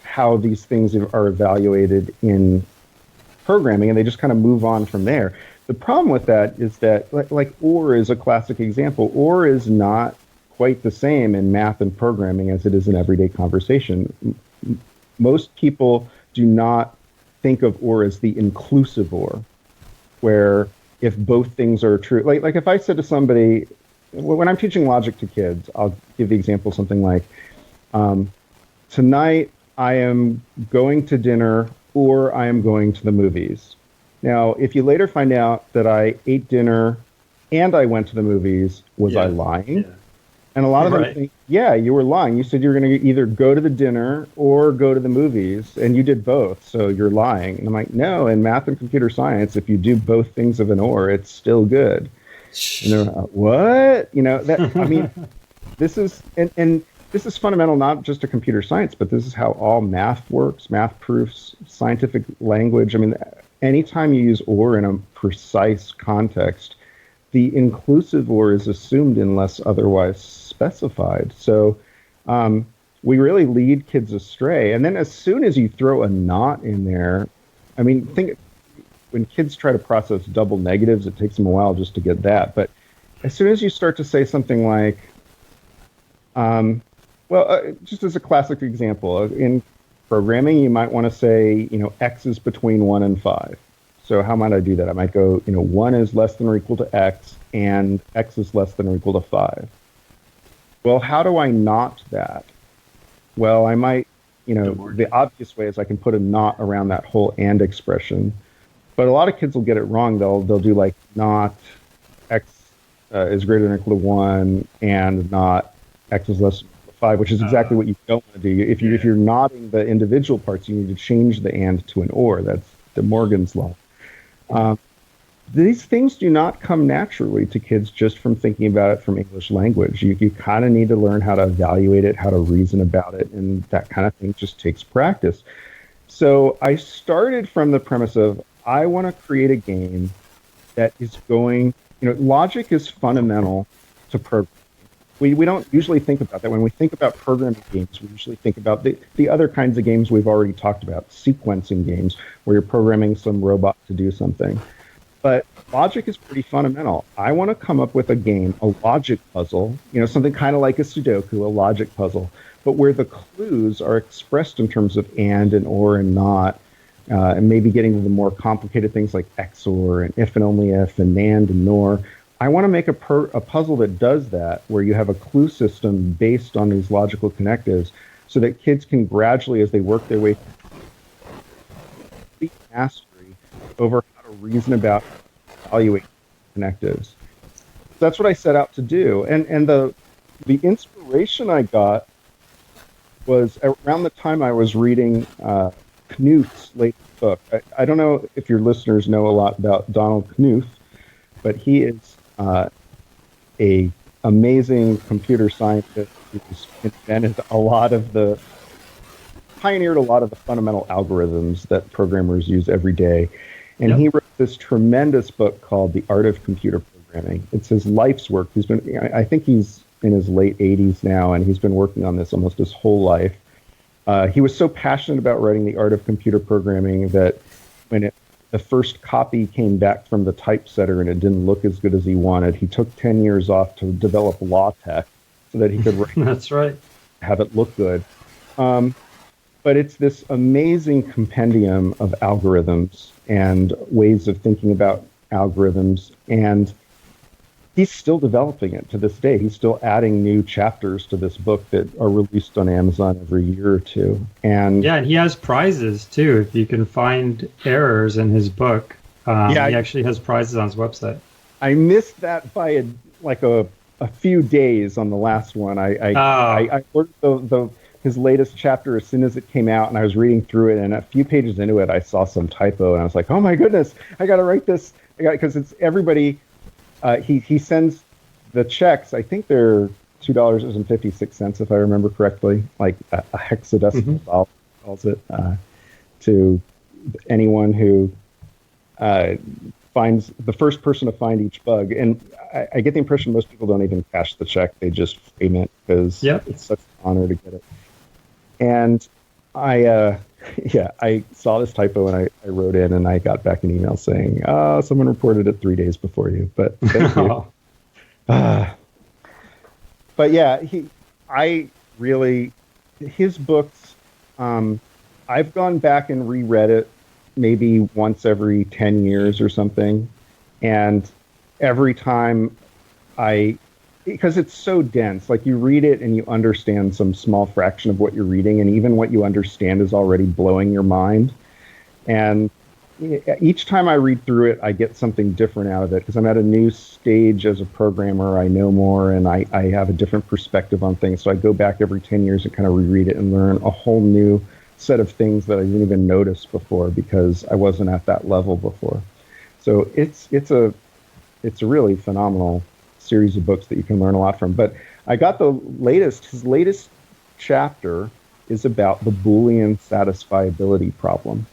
how these things are evaluated in programming, and they just kind of move on from there. The problem with that is that, like OR is a classic example. OR is not quite the same in math and programming as it is in everyday conversation. most people do not think of or as the inclusive or, where if both things are true, like if I said to somebody, when I'm teaching logic to kids, I'll give the example something like, tonight I am going to dinner or I am going to the movies. Now, if you later find out that I ate dinner and I went to the movies, was I lying? Yeah. And a lot of them think, yeah, you were lying. You said you were going to either go to the dinner or go to the movies, and you did both, so you're lying. And I'm like, no, in math and computer science, if you do both things of an or, it's still good. And they're like, what? You know, that, I mean, this is, and this is fundamental not just to computer science, but this is how all math works, math proofs, scientific language. I mean, anytime you use or in a precise context, the inclusive or is assumed unless otherwise specified. So we really lead kids astray. And then as soon as you throw a not in there, I mean, think when kids try to process double negatives, it takes them a while just to get that. But as soon as you start to say something like, just as a classic example, in programming, you might want to say, X is between 1 and 5. So how might I do that? I might go, 1 is less than or equal to X, and X is less than or equal to 5. Well, how do I not that? Well, I might, the obvious way is I can put a not around that whole and expression. But a lot of kids will get it wrong. They'll do like not X is greater than or equal to 1, and not X is less than 5, which is exactly what you don't want to do. If you're nodding the individual parts, you need to change the and to an or. That's De Morgan's law. These things do not come naturally to kids just from thinking about it from English language. You kind of need to learn how to evaluate it, how to reason about it, and that kind of thing just takes practice. So I started from the premise of I want to create a game that is going, logic is fundamental to programming. We don't usually think about that. When we think about programming games, we usually think about the other kinds of games we've already talked about, sequencing games, where you're programming some robot to do something. But logic is pretty fundamental. I want to come up with a game, a logic puzzle, something kind of like a Sudoku, a logic puzzle, but where the clues are expressed in terms of and or and not, and maybe getting to the more complicated things like XOR and if and only if and NAND and NOR. I want to make a puzzle that does that, where you have a clue system based on these logical connectives, so that kids can gradually, as they work their way through mastery over how to reason about, evaluate connectives. So that's what I set out to do. And the inspiration I got was around the time I was reading Knuth's latest book. I don't know if your listeners know a lot about Donald Knuth, but he is a amazing computer scientist who's pioneered a lot of the fundamental algorithms that programmers use every day. And he wrote this tremendous book called The Art of Computer Programming. It's his life's work. I think he's in his late 80s now, and he's been working on this almost his whole life. He was so passionate about writing The Art of Computer Programming that when the first copy came back from the typesetter and it didn't look as good as he wanted, he took 10 years off to develop LaTeX so that he could That's right. have it look good. But it's this amazing compendium of algorithms and ways of thinking about algorithms, and he's still developing it to this day. He's still adding new chapters to this book that are released on Amazon every year or two. And he has prizes too. If you can find errors in his book, he actually has prizes on his website. I missed that by a few days on the last one. I ordered his latest chapter as soon as it came out, and I was reading through it, and a few pages into it, I saw some typo, and I was like, oh my goodness, I got to write this. Because it's everybody. He sends the checks. I think they're $2.56, if I remember correctly, like a hexadecimal file calls it, to anyone who finds the first person to find each bug. And I get the impression most people don't even cash the check; they just frame it because it's such an honor to get it. And I saw this typo and I wrote in and I got back an email saying, someone reported it 3 days before you, but thank you. But yeah, his books I've gone back and reread it maybe once every 10 years or something. And every time because it's so dense, like you read it and you understand some small fraction of what you're reading, and even what you understand is already blowing your mind. And each time I read through it, I get something different out of it because I'm at a new stage as a programmer. I know more and I have a different perspective on things. So I go back every 10 years and kind of reread it and learn a whole new set of things that I didn't even notice before because I wasn't at that level before. So it's a really phenomenal series of books that you can learn a lot from. But I got his latest chapter is about the Boolean satisfiability problem.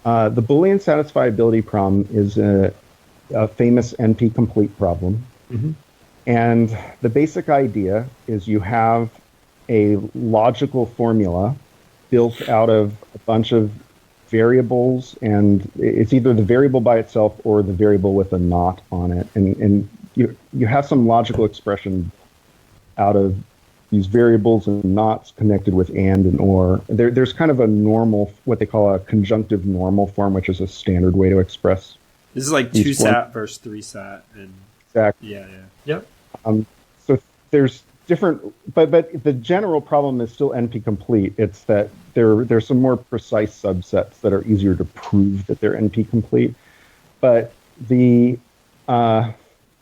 The Boolean satisfiability problem is a famous NP-complete problem. Mm-hmm. And the basic idea is you have a logical formula built out of a bunch of variables, and it's either the variable by itself or the variable with a not on it. And you have some logical expression out of these variables and nots connected with and or. There's kind of a normal, what they call a conjunctive normal form, which is a standard way to express. This is like 2-sat versus 3-sat. And exactly. Yeah. Yep. So there's different, but the general problem is still NP-complete. It's that there's some more precise subsets that are easier to prove that they're NP-complete. But the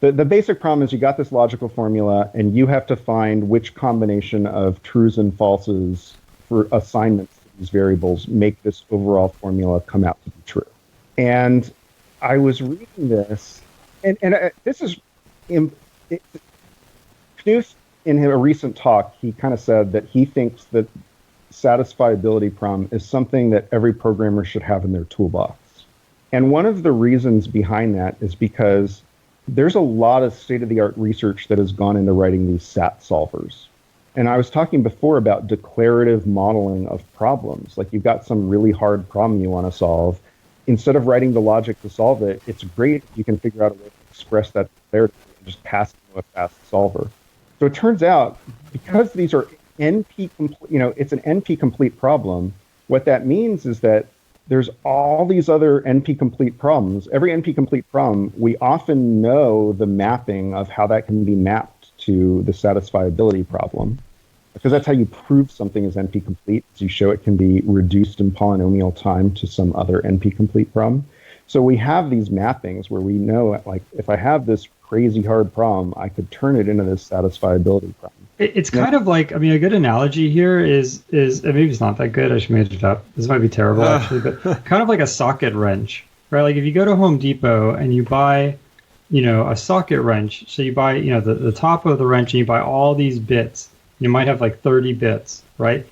basic problem is you got this logical formula, and you have to find which combination of trues and falses for assignments to these variables make this overall formula come out to be true. And I was reading this, and this is Knut, in a recent talk, he kind of said that he thinks that satisfiability problem is something that every programmer should have in their toolbox. And one of the reasons behind that is because there's a lot of state-of-the-art research that has gone into writing these SAT solvers. And I was talking before about declarative modeling of problems. Like you've got some really hard problem you want to solve. Instead of writing the logic to solve it, it's great if you can figure out a way to express that declaratively and just pass it to a fast solver. So it turns out, because these are NP-complete, it's an NP-complete problem, what that means is that there's all these other NP-complete problems. Every NP-complete problem, we often know the mapping of how that can be mapped to the satisfiability problem, because that's how you prove something is NP-complete, is you show it can be reduced in polynomial time to some other NP-complete problem. So we have these mappings where we know, like, if I have this crazy hard problem, I could turn it into this satisfiability problem. It's kind of like, I mean, a good analogy here is maybe it's not that good. I should make it up. This might be terrible, actually, but kind of like a socket wrench, right? Like if you go to Home Depot and you buy, a socket wrench, so you buy, the top of the wrench and you buy all these bits. You might have like 30 bits, right?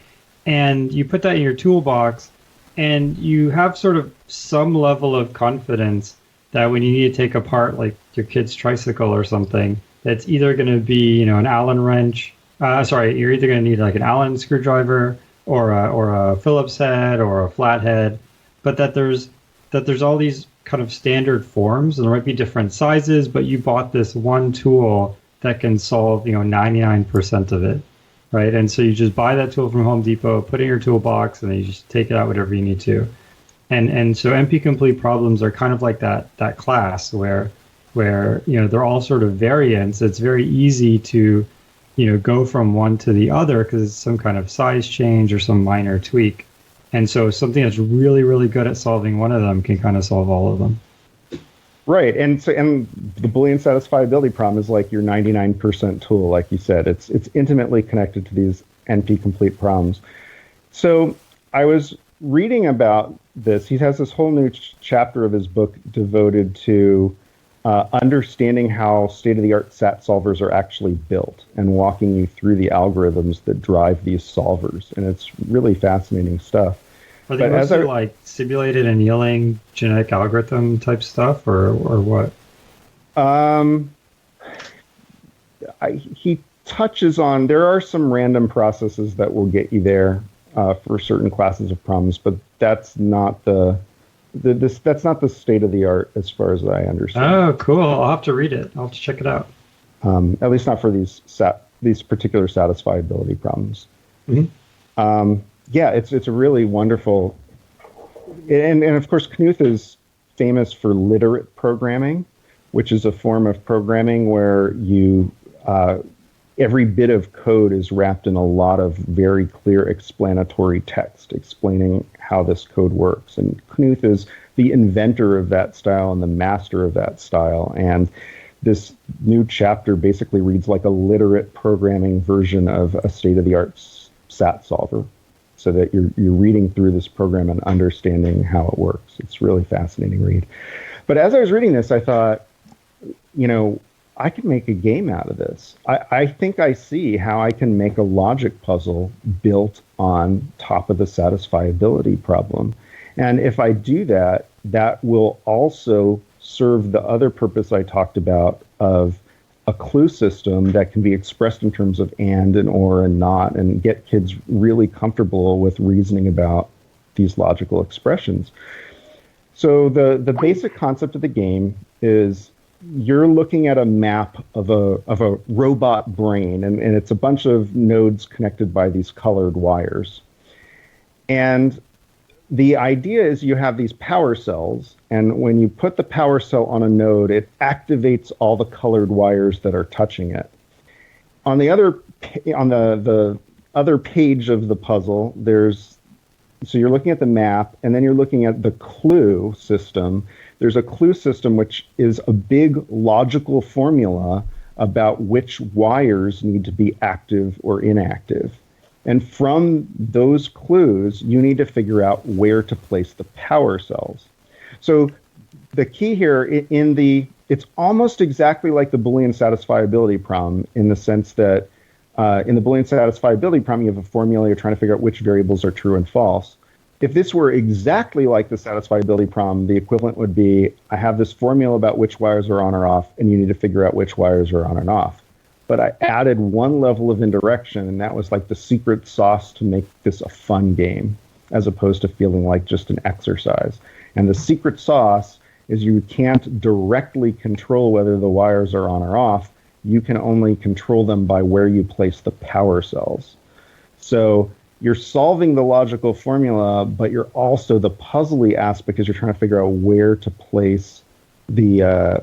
And you put that in your toolbox and you have sort of some level of confidence that when you need to take apart like your kid's tricycle or something, that's either going to be, an Allen wrench. You're either going to need like an Allen screwdriver or a Phillips head or a flathead, but that there's all these kind of standard forms, and there might be different sizes, but you bought this one tool that can solve 99% of it, right? And so you just buy that tool from Home Depot, put it in your toolbox, and then you just take it out whatever you need to. And so NP-complete problems are kind of like that class where they're all sort of variants. It's very easy to go from one to the other because it's some kind of size change or some minor tweak. And so something that's really, really good at solving one of them can kind of solve all of them. Right. And the Boolean satisfiability problem is like your 99% tool, like you said. It's intimately connected to these NP-complete problems. So I was reading about this. He has this whole new chapter of his book devoted to understanding how state-of-the-art SAT solvers are actually built and walking you through the algorithms that drive these solvers. And it's really fascinating stuff. Are they mostly like simulated annealing genetic algorithm type stuff or what? He touches on, there are some random processes that will get you there for certain classes of problems, but that's not that's not the state of the art as far as I understand. Oh, cool. I'll have to read it. I'll have to check it out. At least not for these particular satisfiability problems. Mm-hmm. Yeah, it's a really wonderful, and of course Knuth is famous for literate programming, which is a form of programming where you every bit of code is wrapped in a lot of very clear explanatory text explaining how this code works. And Knuth is the inventor of that style and the master of that style. And this new chapter basically reads like a literate programming version of a state-of-the-art SAT solver, so that you're reading through this program and understanding how it works. It's really fascinating read. But as I was reading this, I thought, I could make a game out of this. I think I see how I can make a logic puzzle built on top of the satisfiability problem. And if I do that, that will also serve the other purpose I talked about of a clue system that can be expressed in terms of and or and not, and get kids really comfortable with reasoning about these logical expressions. So the basic concept of the game is you're looking at a map of a robot brain, and it's a bunch of nodes connected by these colored wires. And the idea is you have these power cells, and when you put the power cell on a node, it activates all the colored wires that are touching it. On the other page of the puzzle, so you're looking at the map, and then you're looking at the clue system. There's a clue system which is a big logical formula about which wires need to be active or inactive. And from those clues, you need to figure out where to place the power cells. So the key here it's almost exactly like the Boolean satisfiability problem, in the sense that in the Boolean satisfiability problem, you have a formula, you're trying to figure out which variables are true and false. If this were exactly like the satisfiability problem, the equivalent would be, I have this formula about which wires are on or off, and you need to figure out which wires are on and off. But I added one level of indirection, and that was like the secret sauce to make this a fun game, as opposed to feeling like just an exercise. And the secret sauce is you can't directly control whether the wires are on or off. You can only control them by where you place the power cells. So you're solving the logical formula, but you're also the puzzly aspect, because you're trying to figure out where to place the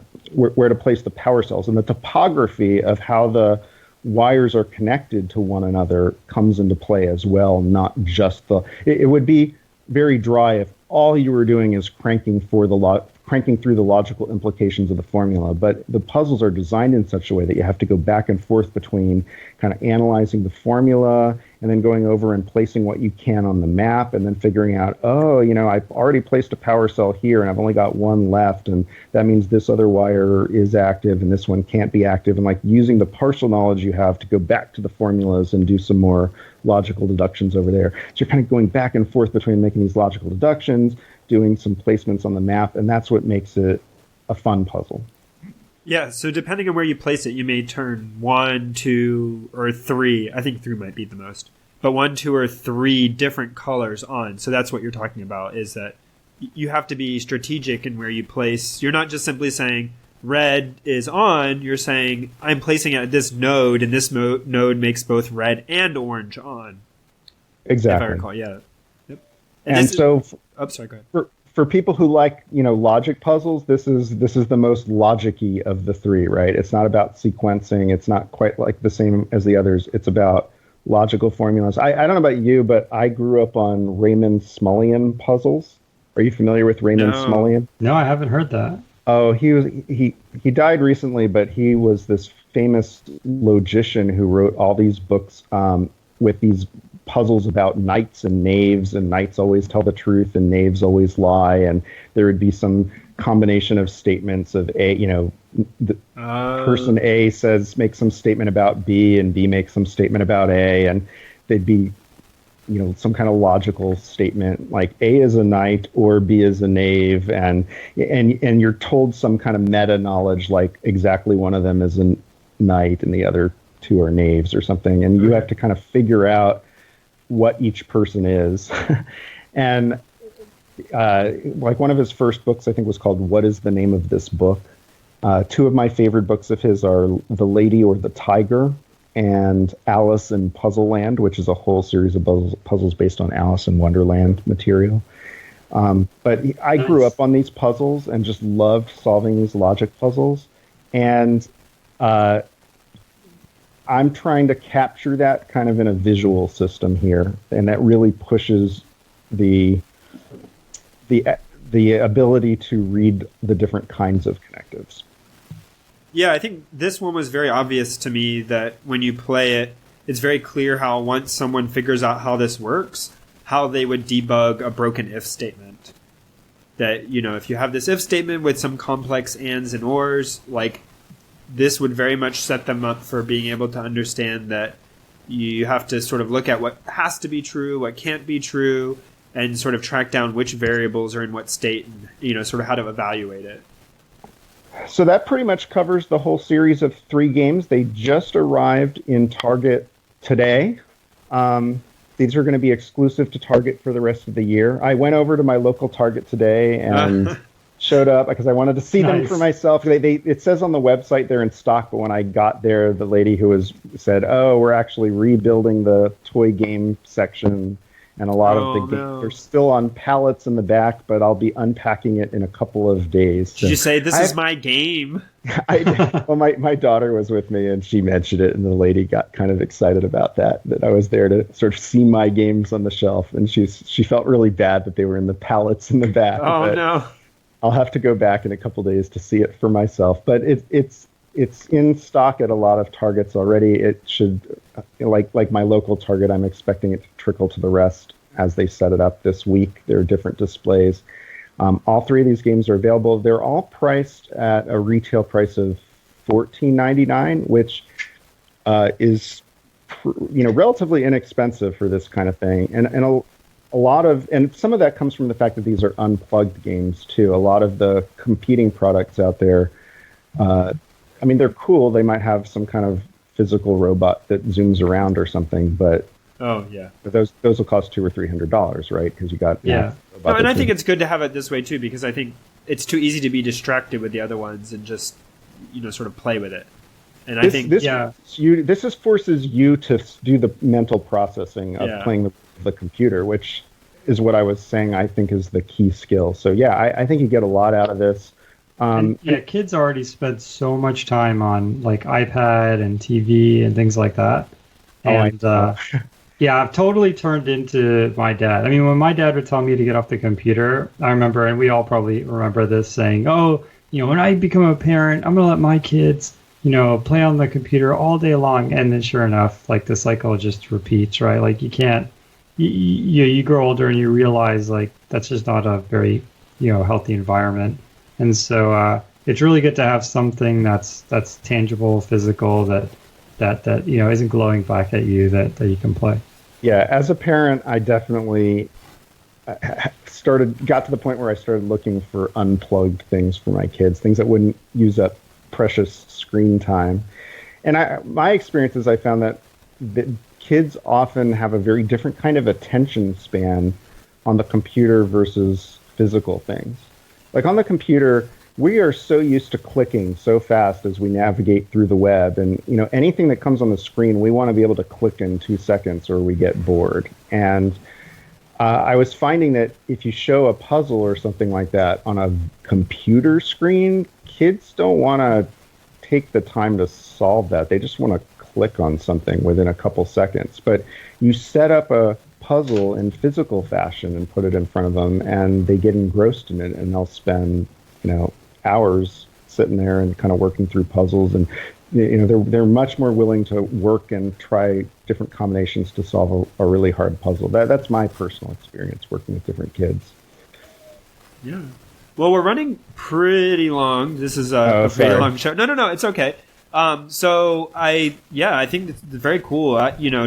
power cells, and the topography of how the wires are connected to one another comes into play as well. Not just it would be very dry if all you were doing is cranking through the logical implications of the formula. But the puzzles are designed in such a way that you have to go back and forth between kind of analyzing the formula and then going over and placing what you can on the map, and then figuring out, I've already placed a power cell here and I've only got one left, and that means this other wire is active and this one can't be active, and like using the partial knowledge you have to go back to the formulas and do some more logical deductions over there. So you're kind of going back and forth between making these logical deductions, doing some placements on the map, and that's what makes it a fun puzzle. Yeah, so depending on where you place it, you may turn 1, 2, or 3. I think 3 might be the most. But 1, 2, or 3 different colors on. So that's what you're talking about, is that you have to be strategic in where you place. You're not just simply saying red is on. You're saying, I'm placing it at this node, and this node makes both red and orange on. Exactly. If I recall, yeah. Yep. And so, sorry, go ahead. For people who like, logic puzzles, this is the most logic-y of the three, right? It's not about sequencing. It's not quite like the same as the others. It's about logical formulas. I don't know about you, but I grew up on Raymond Smullyan puzzles. Are you familiar with Raymond Smullyan? No, I haven't heard that. Oh, he died recently, but he was this famous logician who wrote all these books with these puzzles about knights and knaves, and knights always tell the truth and knaves always lie, and there would be some combination of statements of person A makes some statement about B, and B makes some statement about A, and they'd be some kind of logical statement like A is a knight or B is a knave, and you're told some kind of meta knowledge like exactly one of them is a knight and the other two are knaves or something, and you have to kind of figure out what each person is. And like one of his first books, I think, was called What is the Name of This Book? Two of my favorite books of his are The Lady or the Tiger, and Alice in Puzzle Land, which is a whole series of puzzles based on Alice in Wonderland material. But I grew up on these puzzles and just loved solving these logic puzzles. And I'm trying to capture that kind of in a visual system here, and that really pushes the ability to read the different kinds of connectives. Yeah, I think this one was very obvious to me that when you play it, it's very clear how once someone figures out how this works, how they would debug a broken if statement. That, you know, if you have this if statement with some complex ands and ors, like, this would very much set them up for being able to understand that you have to sort of look at what has to be true, what can't be true, and sort of track down which variables are in what state and, you know, sort of how to evaluate it. So that pretty much covers the whole series of 3 games. They just arrived in Target today. These are going to be exclusive to Target for the rest of the year. I went over to my local Target today and showed up because I wanted to see them for myself. It says on the website they're in stock, but when I got there, the lady who said, "Oh, we're actually rebuilding the toy game section, and a lot of the games are still on pallets in the back, but I'll be unpacking it in a couple of days." Did you say, "This is my game"? Well, my daughter was with me, and she mentioned it, and the lady got kind of excited about that I was there to sort of see my games on the shelf, and she felt really bad that they were in the pallets in the back. Oh, no. I'll have to go back in a couple days to see it for myself, but it's in stock at a lot of Targets already. It should, like my local Target, I'm expecting it to trickle to the rest as they set it up this week. There are different displays. All 3 of these games are available. They're all priced at a retail price of $14.99, which is relatively inexpensive for this kind of thing. And a lot of, and some of that comes from the fact that these are unplugged games too. A lot of the competing products out there, they're cool. They might have some kind of physical robot that zooms around or something, but those will cost $200 or $300, right? Because you got No, and I think it's good to have it this way too, because I think it's too easy to be distracted with the other ones and just sort of play with it. And this forces you to do the mental processing of playing the computer, which is what I was saying I think is the key skill. So I think you get a lot out of this. Kids already spend so much time on like iPad and TV and things like that. And I've totally turned into my dad. I mean, when my dad would tell me to get off the computer, I remember, and we all probably remember this, saying, "Oh, when I become a parent, I'm going to let my kids, play on the computer all day long." And then sure enough, like the cycle just repeats, right? Like you can't, you grow older and you realize like that's just not a very, healthy environment. And so it's really good to have something that's tangible, physical, that isn't glowing back at you, that you can play. Yeah, as a parent, I definitely got to the point where I started looking for unplugged things for my kids, things that wouldn't use up precious screen time. And my experience is I found that kids often have a very different kind of attention span on the computer versus physical things. Like on the computer, we are so used to clicking so fast as we navigate through the web, and anything that comes on the screen, we want to be able to click in 2 seconds or we get bored. And I was finding that if you show a puzzle or something like that on a computer screen, kids don't want to take the time to solve that. They just want to click on something within a couple seconds. But you set up a puzzle in physical fashion and put it in front of them, and they get engrossed in it, and they'll spend hours sitting there and kind of working through puzzles, and they're much more willing to work and try different combinations to solve a really hard puzzle. That's my personal experience working with different kids. Yeah. Well, we're running pretty long. This is a pretty long show. No, it's okay. So I think it's very cool.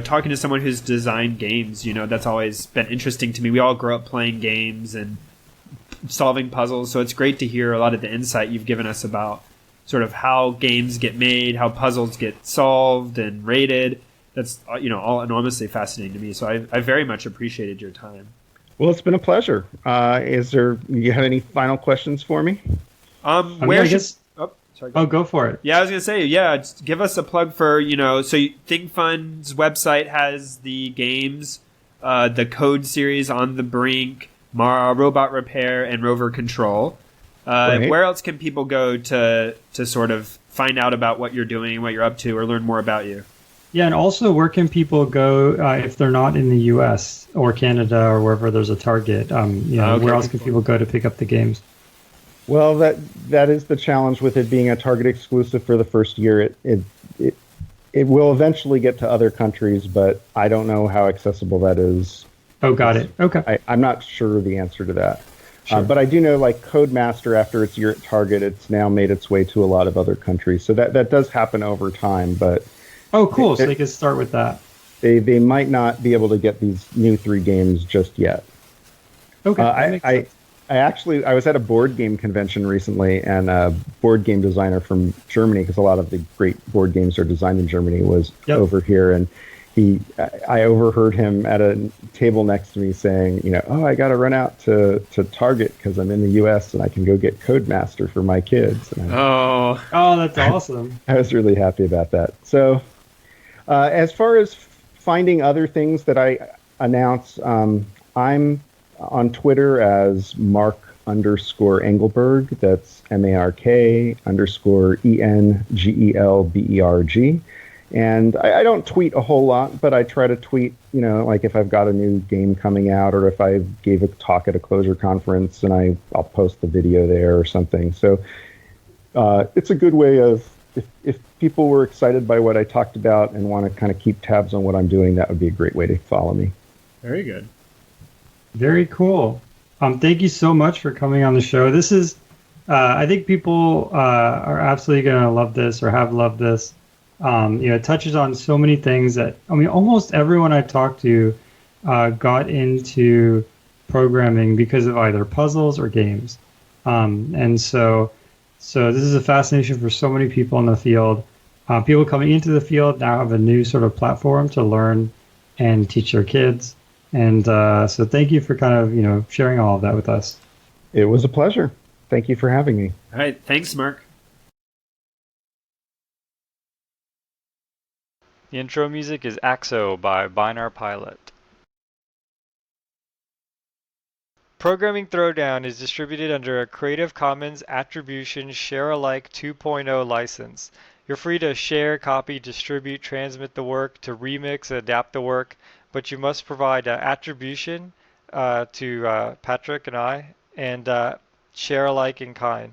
Talking to someone who's designed games, that's always been interesting to me. We all grew up playing games and solving puzzles, so it's great to hear a lot of the insight you've given us about sort of how games get made, how puzzles get solved and rated. That's all enormously fascinating to me. So I very much appreciated your time. Well, it's been a pleasure. You have any final questions for me? Sorry, Oh, go for it. Yeah, I was gonna say, just give us a plug for ThinkFun's website has the games, the Code series, On the Brink, Robot Repair, and Rover Control. Right. Where else can people go to sort of find out about what you're doing, what you're up to, or learn more about you? Yeah, and also where can people go if they're not in the U.S. or Canada or wherever there's a Target? Where else can people go to pick up the games? Well, that is the challenge with it being a Target exclusive for the first year. It will eventually get to other countries, but I don't know how accessible that is. Oh, got it. Okay. I'm not sure the answer to that. Sure. But I do know, like Codemaster, after its year at Target, it's now made its way to a lot of other countries. So that does happen over time. But oh, cool. So they can start with that. They might not be able to get these new 3 games just yet. Okay. I was at a board game convention recently, and a board game designer from Germany, because a lot of the great board games are designed in Germany, was over here, and I overheard him at a table next to me saying, I got to run out to Target because I'm in the U.S. and I can go get Codemaster for my kids. And Oh, that's awesome. I was really happy about that. So, as far as finding other things that I announce, I'm on Twitter as Mark_Engelberg. That's MARK_ENGELBERG. And I don't tweet a whole lot, but I try to tweet, like if I've got a new game coming out or if I gave a talk at a closure conference and I'll post the video there or something. So it's a good way of, if people were excited by what I talked about and want to kind of keep tabs on what I'm doing, that would be a great way to follow me. very good. Very cool. Thank you so much for coming on the show. This is, I think people are absolutely going to love this or have loved this. It touches on so many things that, almost everyone I've talked to got into programming because of either puzzles or games. And so this is a fascination for so many people in the field. People coming into the field now have a new sort of platform to learn and teach their kids. And so thank you for kind of, sharing all of that with us. It was a pleasure. Thank you for having me. All right. Thanks, Mark. The intro music is Axo by Binar Pilot. Programming Throwdown is distributed under a Creative Commons Attribution Share-alike 2.0 license. You're free to share, copy, distribute, transmit the work, to remix, adapt the work, but you must provide attribution to Patrick and I, and share alike in kind.